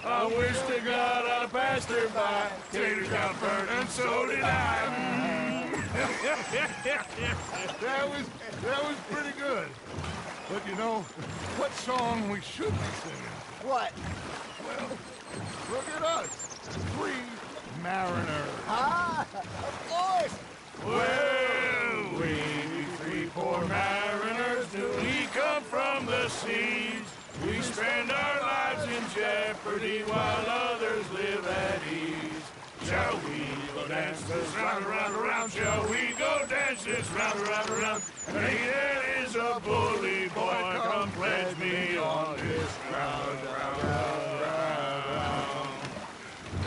I wish to God I'd passed her by. Taters got burnt and so did I. That was pretty good. But you know, what song we should be singing? What? Well, look at us. 3 mariners. Ah, of course. Well, we 3 poor mariners, we come from the seas. We spend our lives in jeopardy while others live at ease. Shall we go dance this round, around, around? Shall we go dance this round, around, around? Hey, there is a bully boy, come pledge me on this round, round, round, round.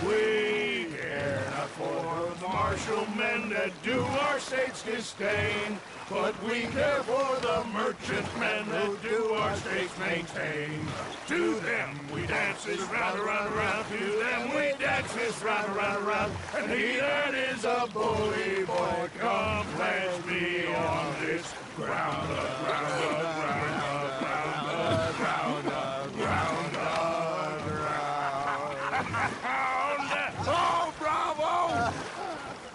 We care not for the martial men that do our state's disdain, but we care for the merchant men that do our states maintain. To them we dance this round, around, around. To them we dance this round, around, around. And he that is a bully boy, come pledge me on this ground, ground, ground, ground, ground, ground, ground. Oh, bravo!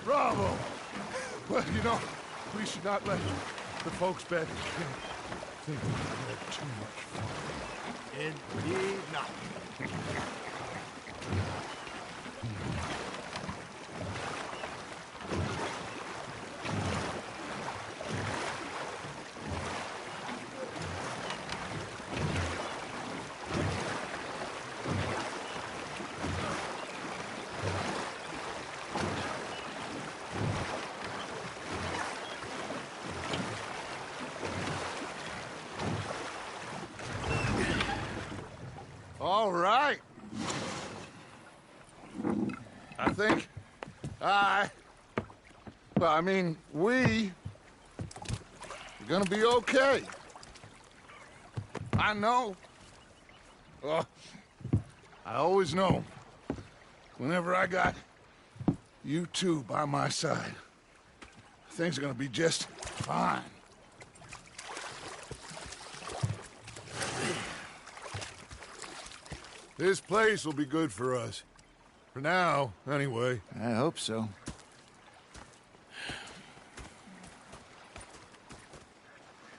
Bravo! Well, you know, we should not let the folks back think we had too much fun. Indeed not. All right. I think we gonna be okay. I know. I always know. Whenever I got you two by my side, things are gonna be just fine. This place will be good for us. For now, anyway. I hope so.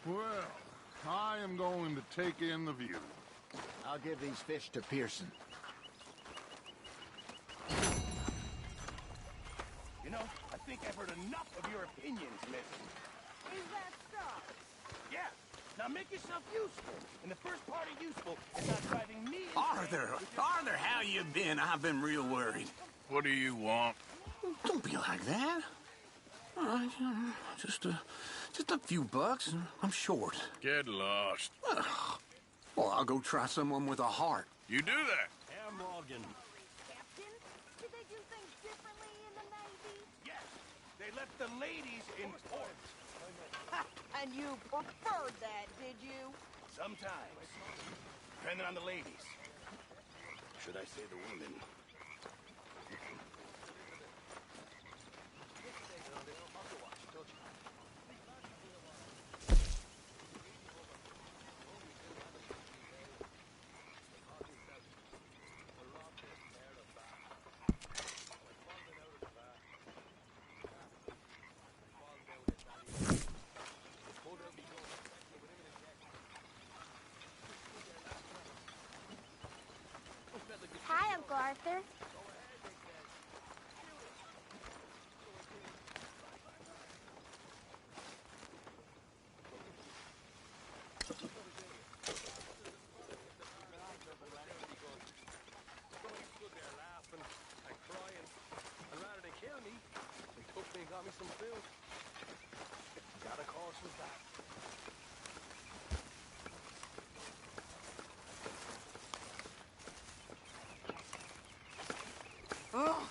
Well, I am going to take in the view. I'll give these fish to Pearson. You know, I think I've heard enough of your opinions, miss. Is that so? Yeah. Now make yourself useful. And the first part of useful is not driving me. Arthur, how you been? I've been real worried. What do you want? Don't be like that. All right, just a few bucks. I'm short. Get lost. Well, I'll go try someone with a heart. You do that. Yeah, Morgan. Captain, did they do things differently in the Navy? Yes. They left the ladies in port. And you preferred that, did you? Sometimes. Depending on the ladies. Should I say the women? Hi, Uncle Arthur. Oh,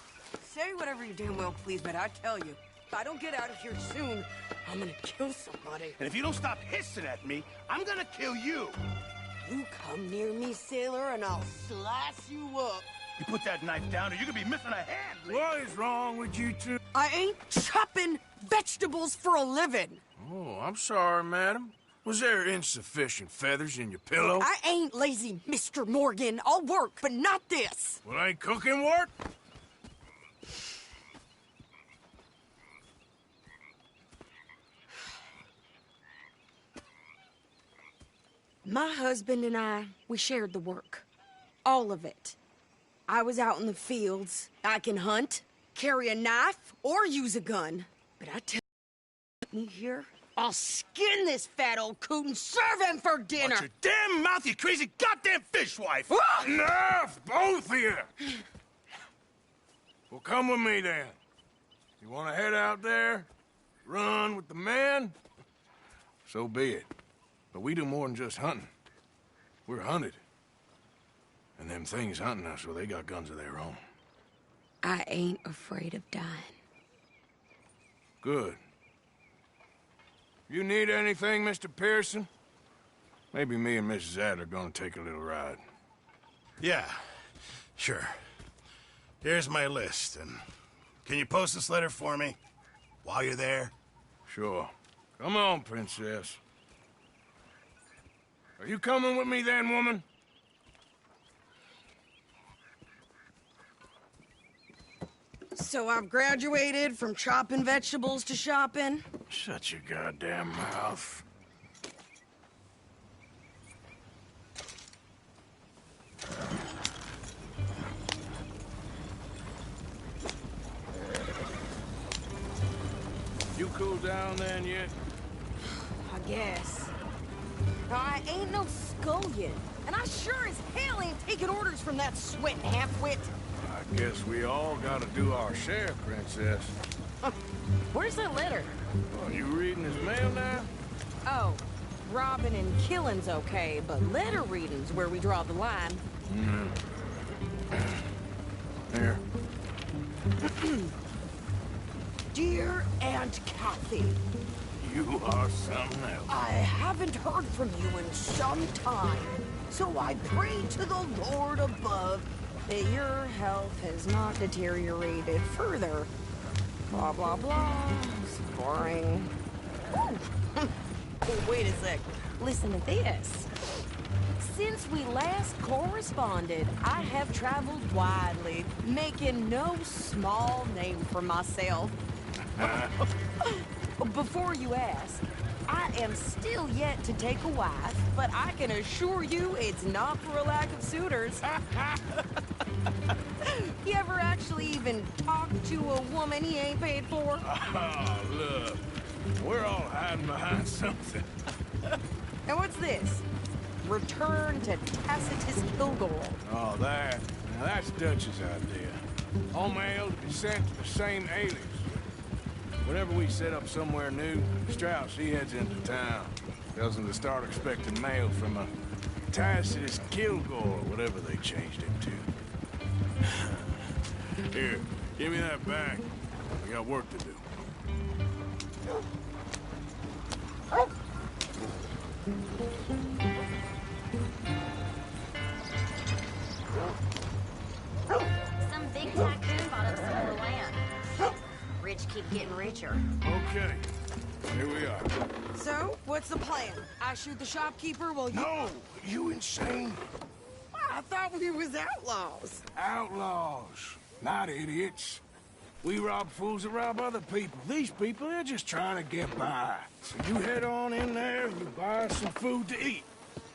say whatever you damn well please, but I tell you, if I don't get out of here soon, I'm gonna kill somebody. And if you don't stop hissing at me, I'm gonna kill you. You come near me, sailor, and I'll slice you up. You put that knife down or you're gonna be missing a hand. What is wrong with you two? I ain't chopping vegetables for a living. Oh, I'm sorry, madam. Was there insufficient feathers in your pillow? I ain't lazy, Mr. Morgan. I'll work, but not this. Well, ain't cooking work? My husband and I, we shared the work. All of it. I was out in the fields. I can hunt, carry a knife, or use a gun. But I tell you, me here, I'll skin this fat old coot and serve him for dinner. Watch your damn mouth, you crazy goddamn fishwife! Enough, both of you! Well, come with me, then. You want to head out there? Run with the men? So be it. But we do more than just hunting. We're hunted. And them things hunting us, well, they got guns of their own. I ain't afraid of dying. Good. You need anything, Mr. Pearson? Maybe me and Mrs. Adler are gonna take a little ride. Yeah, sure. Here's my list, and can you post this letter for me while you're there? Sure. Come on, Princess. Are you coming with me then, woman? So I've graduated from chopping vegetables to shopping? Shut your goddamn mouth. You cooled down then yet? I guess. I ain't no scullion, and I sure as hell ain't taking orders from that sweating half-wit. I guess we all gotta do our share, Princess. Where's that letter? Oh, you reading his mail now? Oh, robbing and killing's okay, but letter reading's where we draw the line. Here. Dear Aunt Kathy, You are something else. I haven't heard from you in some time, so I pray to the Lord above that your health has not deteriorated further. Blah, blah, blah. It's boring. Oh, wait a sec. Listen to this. Since we last corresponded, I have traveled widely, making no small name for myself. Before you ask, I am still yet to take a wife, but I can assure you it's not for a lack of suitors. You ever actually even talk to a woman he ain't paid for? Oh, look. We're all hiding behind something. And what's this? Return to Tacitus Kilgore. Oh, that. Now, that's Dutch's idea. All mail to be sent to the same alias. Whenever we set up somewhere new, Strauss, he heads into town. Tells them to start expecting mail from a Tacitus Kilgore, whatever they changed it to. Here, give me that back. We got work to do. Some big tycoon bought up some of the land. Rich keep getting richer. Okay, here we are. So, what's the plan? I shoot the shopkeeper while you... No! You insane? I thought we was outlaws. Outlaws, not idiots. We rob fools that rob other people. These people, they're just trying to get by. So you head on in there and you buy us some food to eat.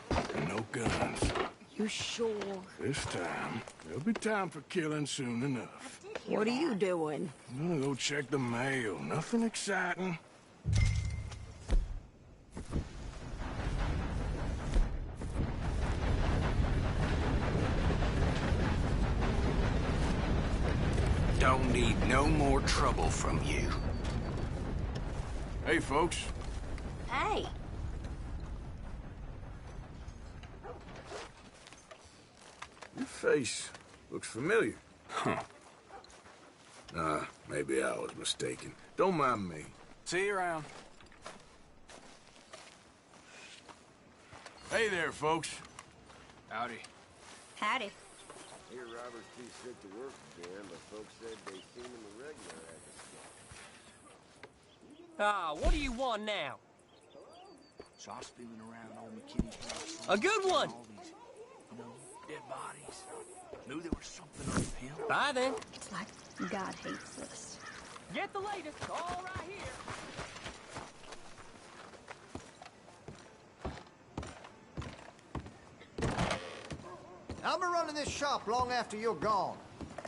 And no guns. You sure? This time, there'll be time for killing soon enough. What are you doing? I'm gonna go check the mail. Nothing exciting. Don't need no more trouble from you. Hey, folks. Hey, Your face looks familiar. Huh. Maybe I was mistaken. Don't mind me. See you around. Hey there, folks. Howdy. howdy. Here, Robert's too sick to work again, but folks said they seen him irregular at the Ah, what do you want now? So I was feeling around old McKinney's house. A good one. All these, dead bodies. Knew there was something up with him. Bye then. It's like God hates us. Get the latest. All right here. I've been running this shop long after you're gone.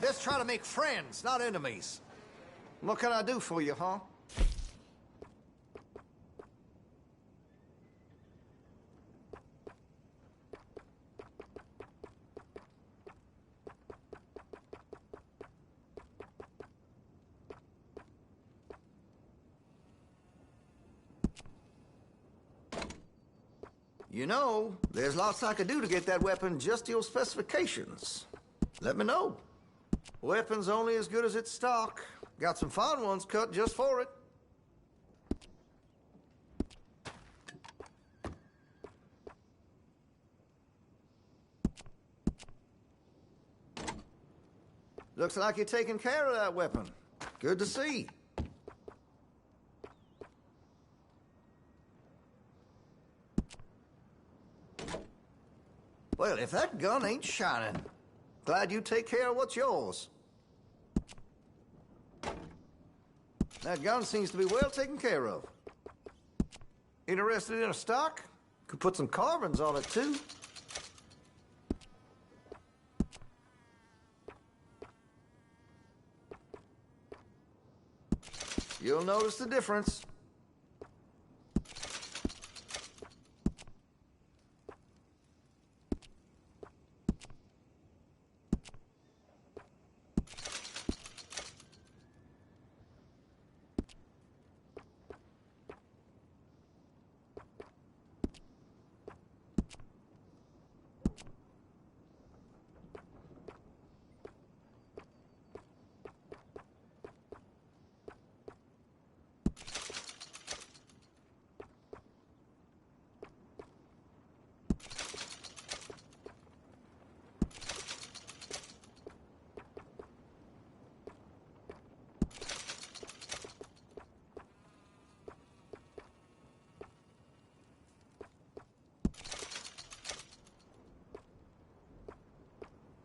Let's try to make friends, not enemies. What can I do for you, huh? You know, there's lots I could do to get that weapon just to your specifications. Let me know. Weapon's only as good as its stock. Got some fine ones cut just for it. Looks like you're taking care of that weapon. Good to see. Well, if that gun ain't shining, glad you take care of what's yours. That gun seems to be well taken care of. Interested in a stock? Could put some carbons on it, too. You'll notice the difference.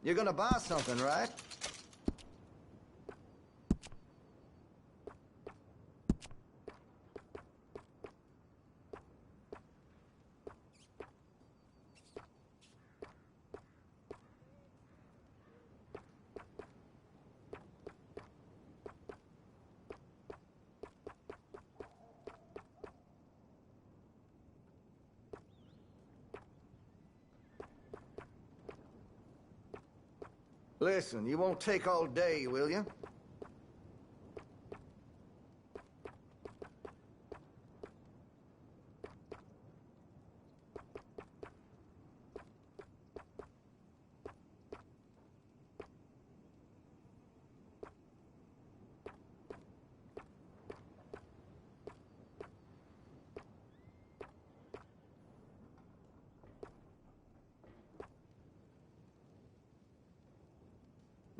You're gonna buy something, right? Listen, you won't take all day, will you?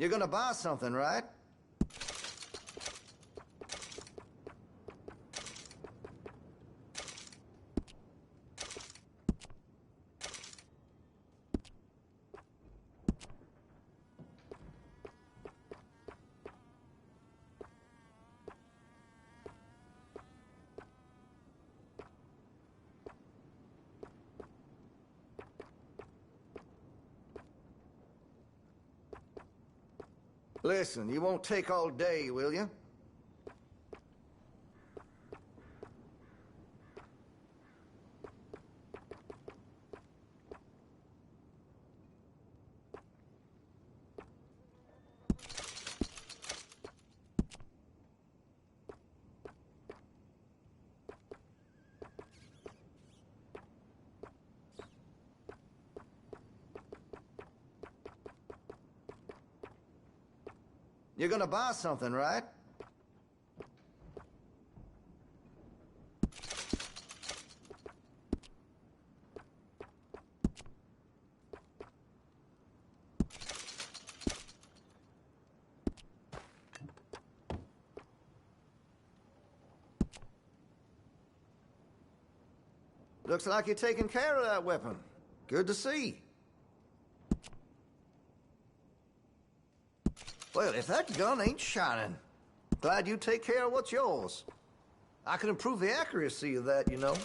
You're gonna buy something, right? Listen, you won't take all day, will you? You're gonna buy something, right? Looks like you're taking care of that weapon. Good to see. Well, if that gun ain't shining, glad you take care of what's yours. I can improve the accuracy of that, you know.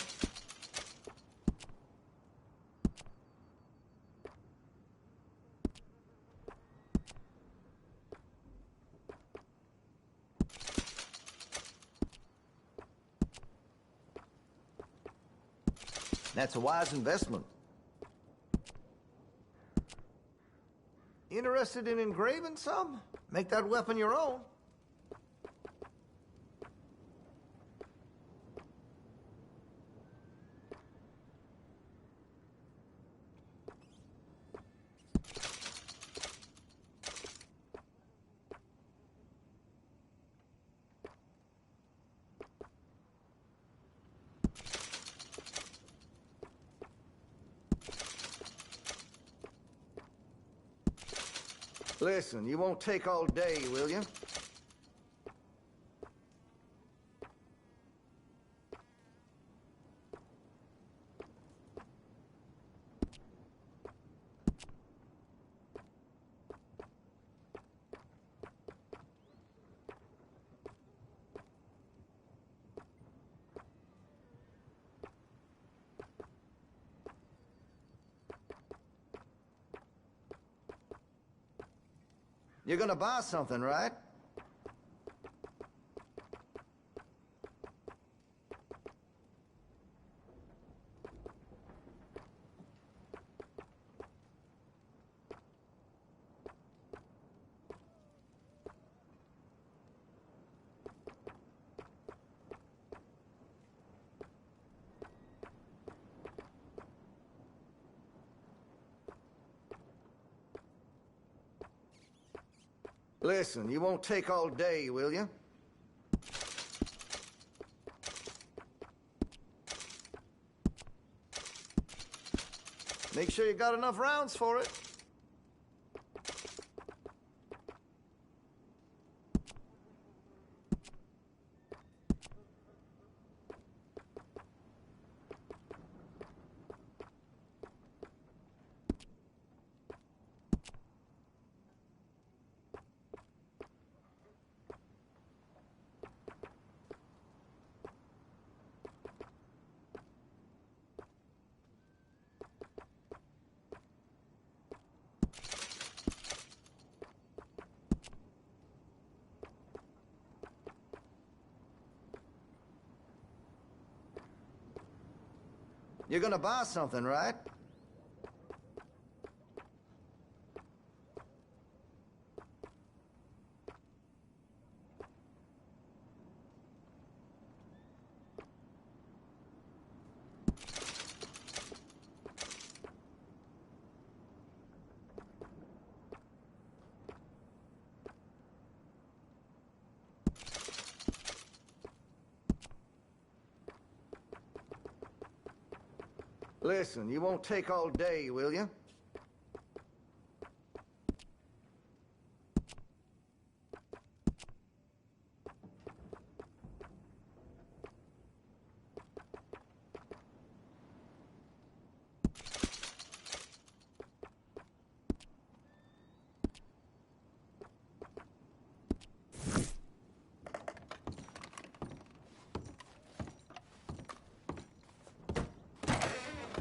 That's a wise investment. Interested in engraving some? Make that weapon your own. Listen, you won't take all day, will you? You're gonna buy something, right? Listen, you won't take all day, will you? Make sure you got enough rounds for it. You're gonna buy something, right? Listen, you won't take all day, will you?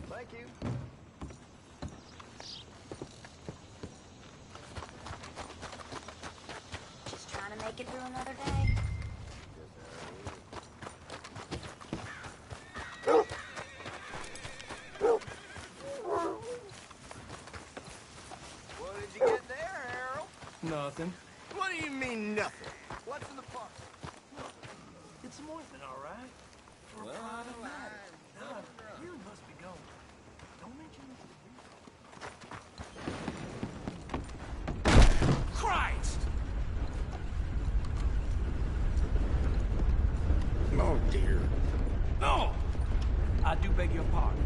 Thank you. Just trying to make it through another day. What did you get there, Harold? Nothing. What do you mean, nothing? What's in the box? It's some ointment, all right? For a private matter. Now, you must be going. Don't mention this. Christ! Oh, dear. No! I do beg your pardon.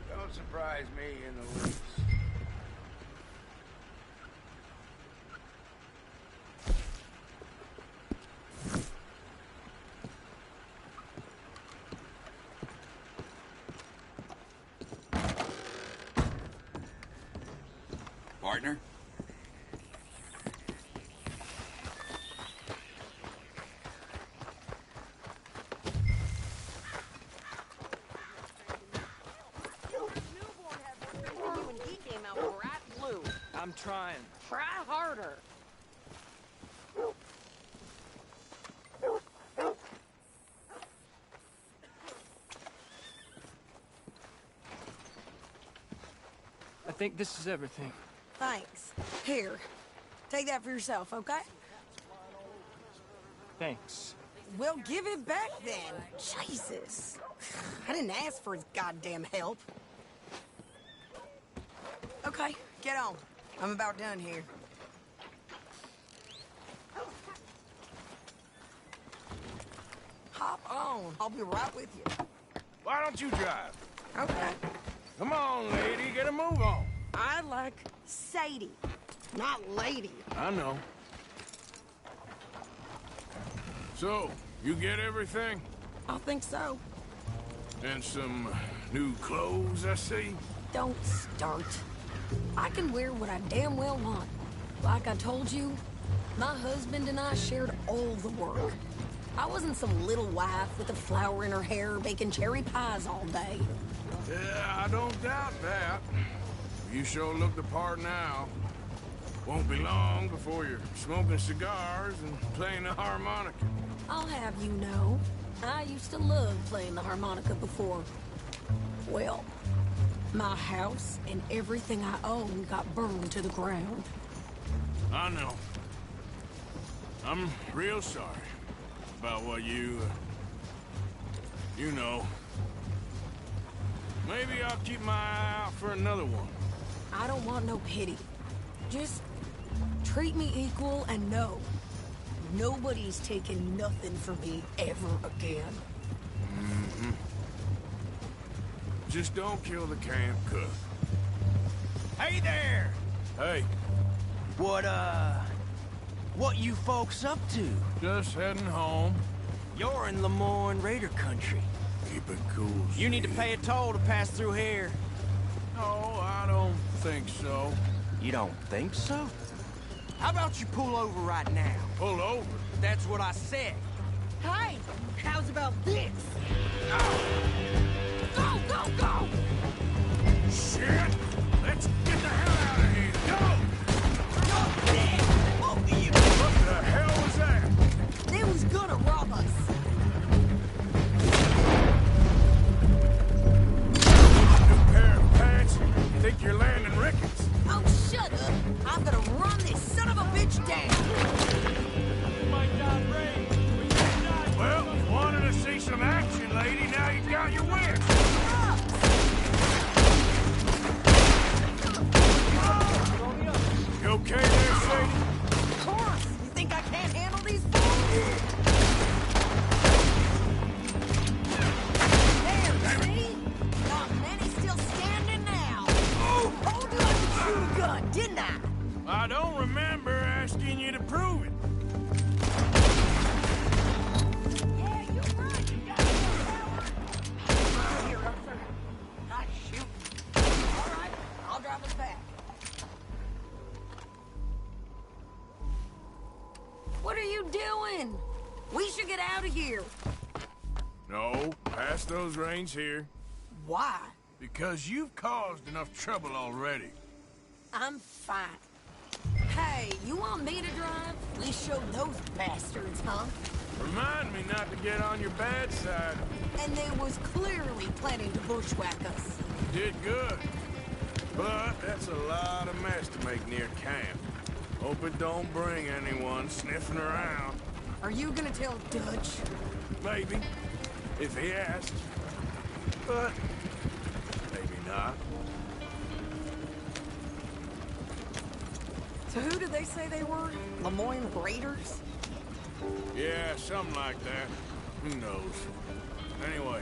Don't surprise me in the least. Partner? I'm trying. Try harder. I think this is everything. Thanks. Here, take that for yourself, okay? Thanks. Well, give it back then. Jesus. I didn't ask for his goddamn help. Okay, get on. I'm about done here. Hop on. I'll be right with you. Why don't you drive? Okay. Come on, lady, get a move on. I like Sadie, not lady. I know. So, you get everything? I think so. And some new clothes, I see? Don't start. I can wear what I damn well want. Like I told you, my husband and I shared all the work. I wasn't some little wife with a flower in her hair baking cherry pies all day. Yeah, I don't doubt that. You sure look the part now. Won't be long before you're smoking cigars and playing the harmonica. I'll have you know, I used to love playing the harmonica before. Well, my house and everything I owned got burned to the ground. I know. I'm real sorry about what you know. Maybe I'll keep my eye out for another one. I don't want no pity. Just treat me equal and know nobody's taking nothing from me ever again. Mm-hmm. Just don't kill the camp cook. Hey there! Hey. What you folks up to? Just heading home. You're in Lemoyne Raider country. Keep it cool, You need to pay a toll to pass through here. No, I don't think so. You don't think so? How about you pull over right now? Pull over? That's what I said. Hey, how's about this? Go, go, go! Shit! Let's get the hell out of here! Go! I don't remember asking you to prove it. Yeah, you're right. You got it, here, Arthur. Not shooting. All right, I'll drive us back. What are you doing? We should get out of here. No, pass those reins here. Why? Because you've caused enough trouble already. I'm fine. Hey, you want me to drive? We showed those bastards, huh? Remind me not to get on your bad side. And they was clearly planning to bushwhack us. Did good. But that's a lot of mess to make near camp. Hope it don't bring anyone sniffing around. Are you gonna tell Dutch? Maybe, if he asks. But maybe not. So who did they say they were? Lemoyne Raiders? Yeah, something like that. Who knows? Anyway,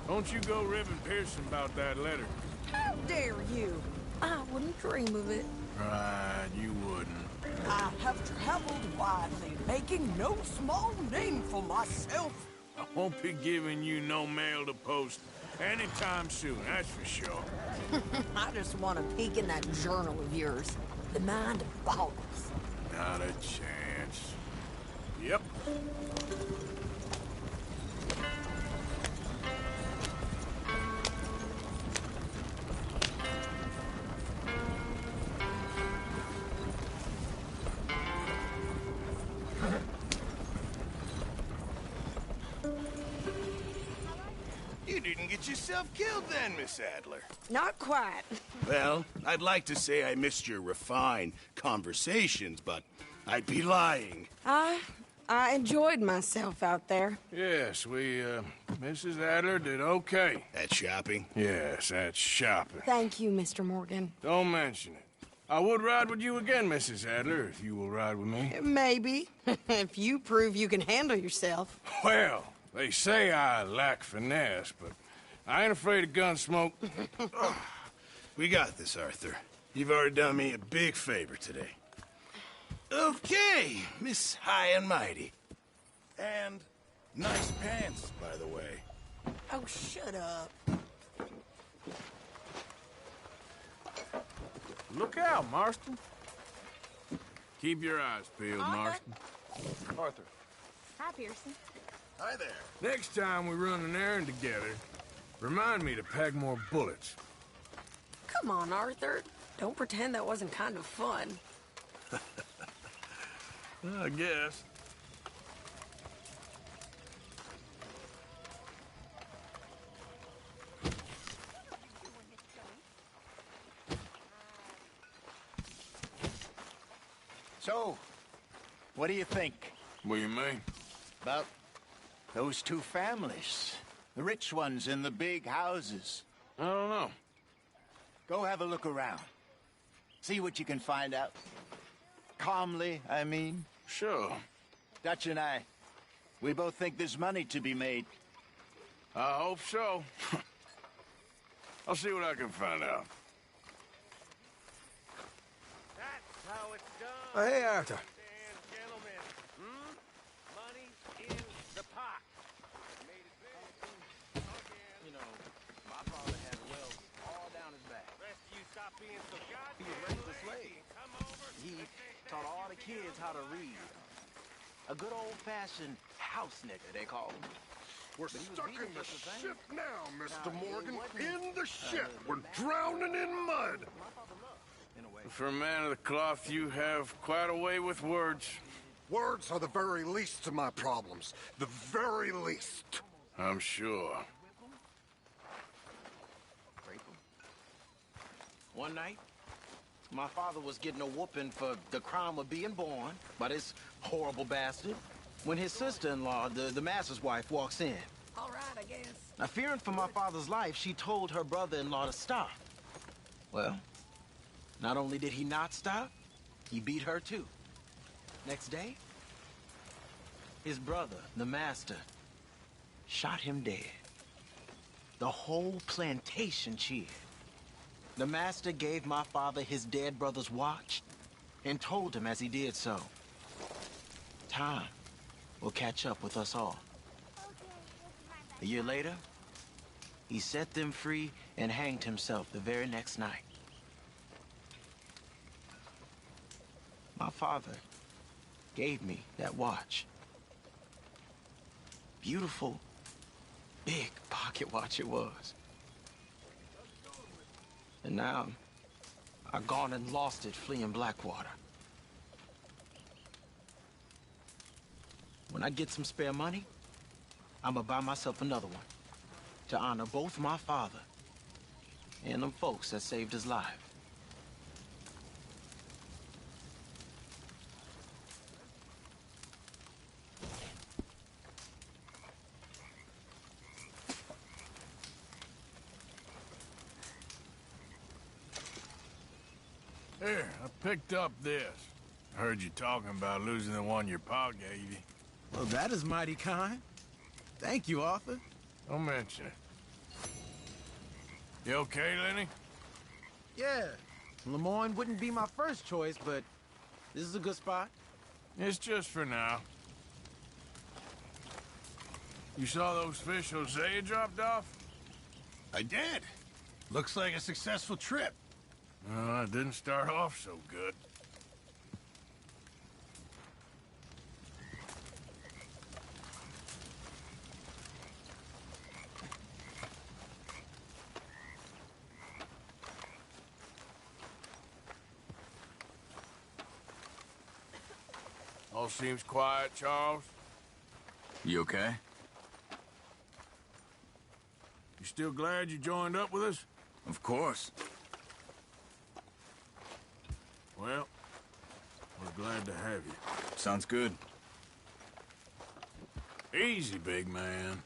don't you go ribbing Pearson about that letter. How dare you? I wouldn't dream of it. Right, you wouldn't. I have traveled widely, making no small name for myself. I won't be giving you no mail to post anytime soon, that's for sure. I just want to peek in that journal of yours. The mind boggles. Not a chance. Yep. You didn't get yourself killed then, Miss Adler. Not quite. Well, I'd like to say I missed your refined conversations, but I'd be lying. I enjoyed myself out there. Yes, Mrs. Adler did okay. At shopping? Yes, at shopping. Thank you, Mr. Morgan. Don't mention it. I would ride with you again, Mrs. Adler, if you will ride with me. Maybe. If you prove you can handle yourself. Well, they say I lack finesse, but I ain't afraid of gun smoke. We got this, Arthur. You've already done me a big favor today. Okay, Miss High and Mighty. And nice pants, by the way. Oh, shut up. Look out, Marston. Keep your eyes peeled, Marston. Arthur. Hi, Pearson. Hi there. Next time we run an errand together, remind me to pack more bullets. Come on, Arthur. Don't pretend that wasn't kind of fun. I guess. So, what do you think? What do you mean? About those two families. The rich ones in the big houses. I don't know. Go have a look around. See what you can find out. Calmly, I mean. Sure. Dutch and I, we both think there's money to be made. I hope so. I'll see what I can find out. That's how it's done. Oh, hey, Arthur. Gentlemen, money in the pot. You know, my father had wells all down his back. Rest of you stop being so He goddamn was raised a lazy slave. and come over. He taught all the kids how to read. A good old-fashioned house nigger, they call him. We're But he was stuck beaten in the just the same. ship now, Mr. Nah, it Morgan. wasn't, In the ship. We're drowning in mud. In a way. For a man of the cloth, you have quite a way with words. Words are the very least of my problems. The very least. I'm sure. One night, my father was getting a whooping for the crime of being born by this horrible bastard when his sister-in-law, the master's wife, walks in. All right, I guess. Now, fearing for my father's life, she told her brother-in-law to stop. Well, not only did he not stop, he beat her too. Next day, his brother, the master, shot him dead. The whole plantation cheered. The master gave my father his dead brother's watch and told him as he did so, time will catch up with us all. A year later, he set them free and hanged himself the very next night. My father gave me that watch. Beautiful, big pocket watch it was. And now, I've gone and lost it fleeing Blackwater. When I get some spare money, I'ma buy myself another one to honor both my father and them folks that saved his life. Here, I picked up this. I heard you talking about losing the one your pa gave you. Well, that is mighty kind. Thank you, Arthur. Don't mention it. You okay, Lenny? Yeah, Lemoyne wouldn't be my first choice, but this is a good spot. It's just for now. You saw those fish Hosea dropped off? I did. Looks like a successful trip. It didn't start off so good. All seems quiet, Charles. You okay? You still glad you joined up with us? Of course. Well, we're glad to have you. Sounds good. Easy, big man.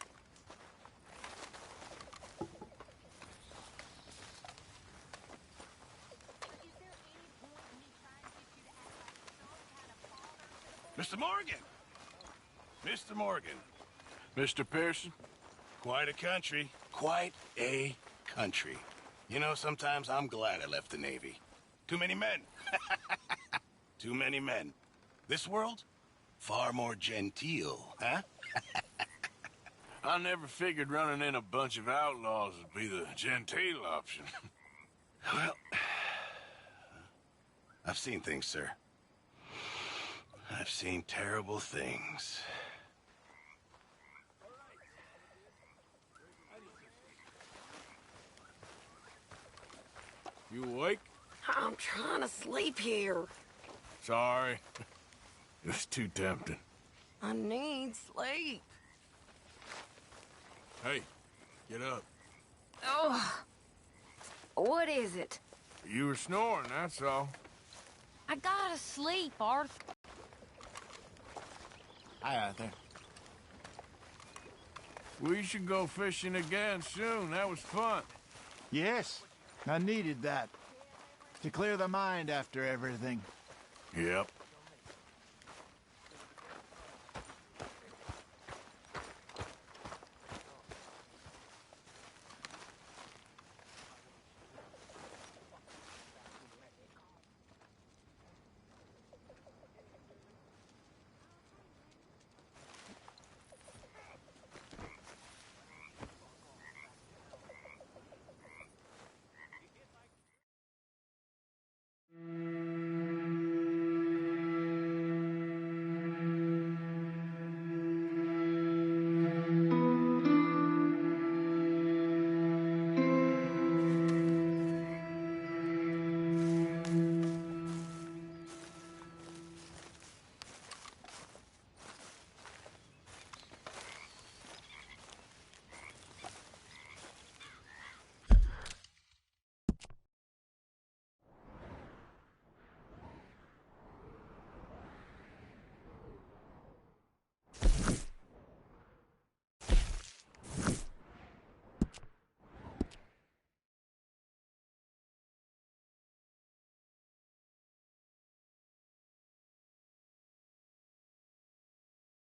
Mr. Morgan! Mr. Morgan. Mr. Pearson? Quite a country. Quite a country. You know, sometimes I'm glad I left the Navy. Too many men. Too many men. This world, far more genteel, huh? I never figured running in a bunch of outlaws would be the genteel option. Well, I've seen things, sir. I've seen terrible things. You awake? I'm trying to sleep here. Sorry. It was too tempting. I need sleep. Hey, get up. Oh, what is it? You were snoring, that's all. I gotta sleep, Arthur. Hi, Arthur. We should go fishing again soon. That was fun. Yes, I needed that. To clear the mind after everything. Yep.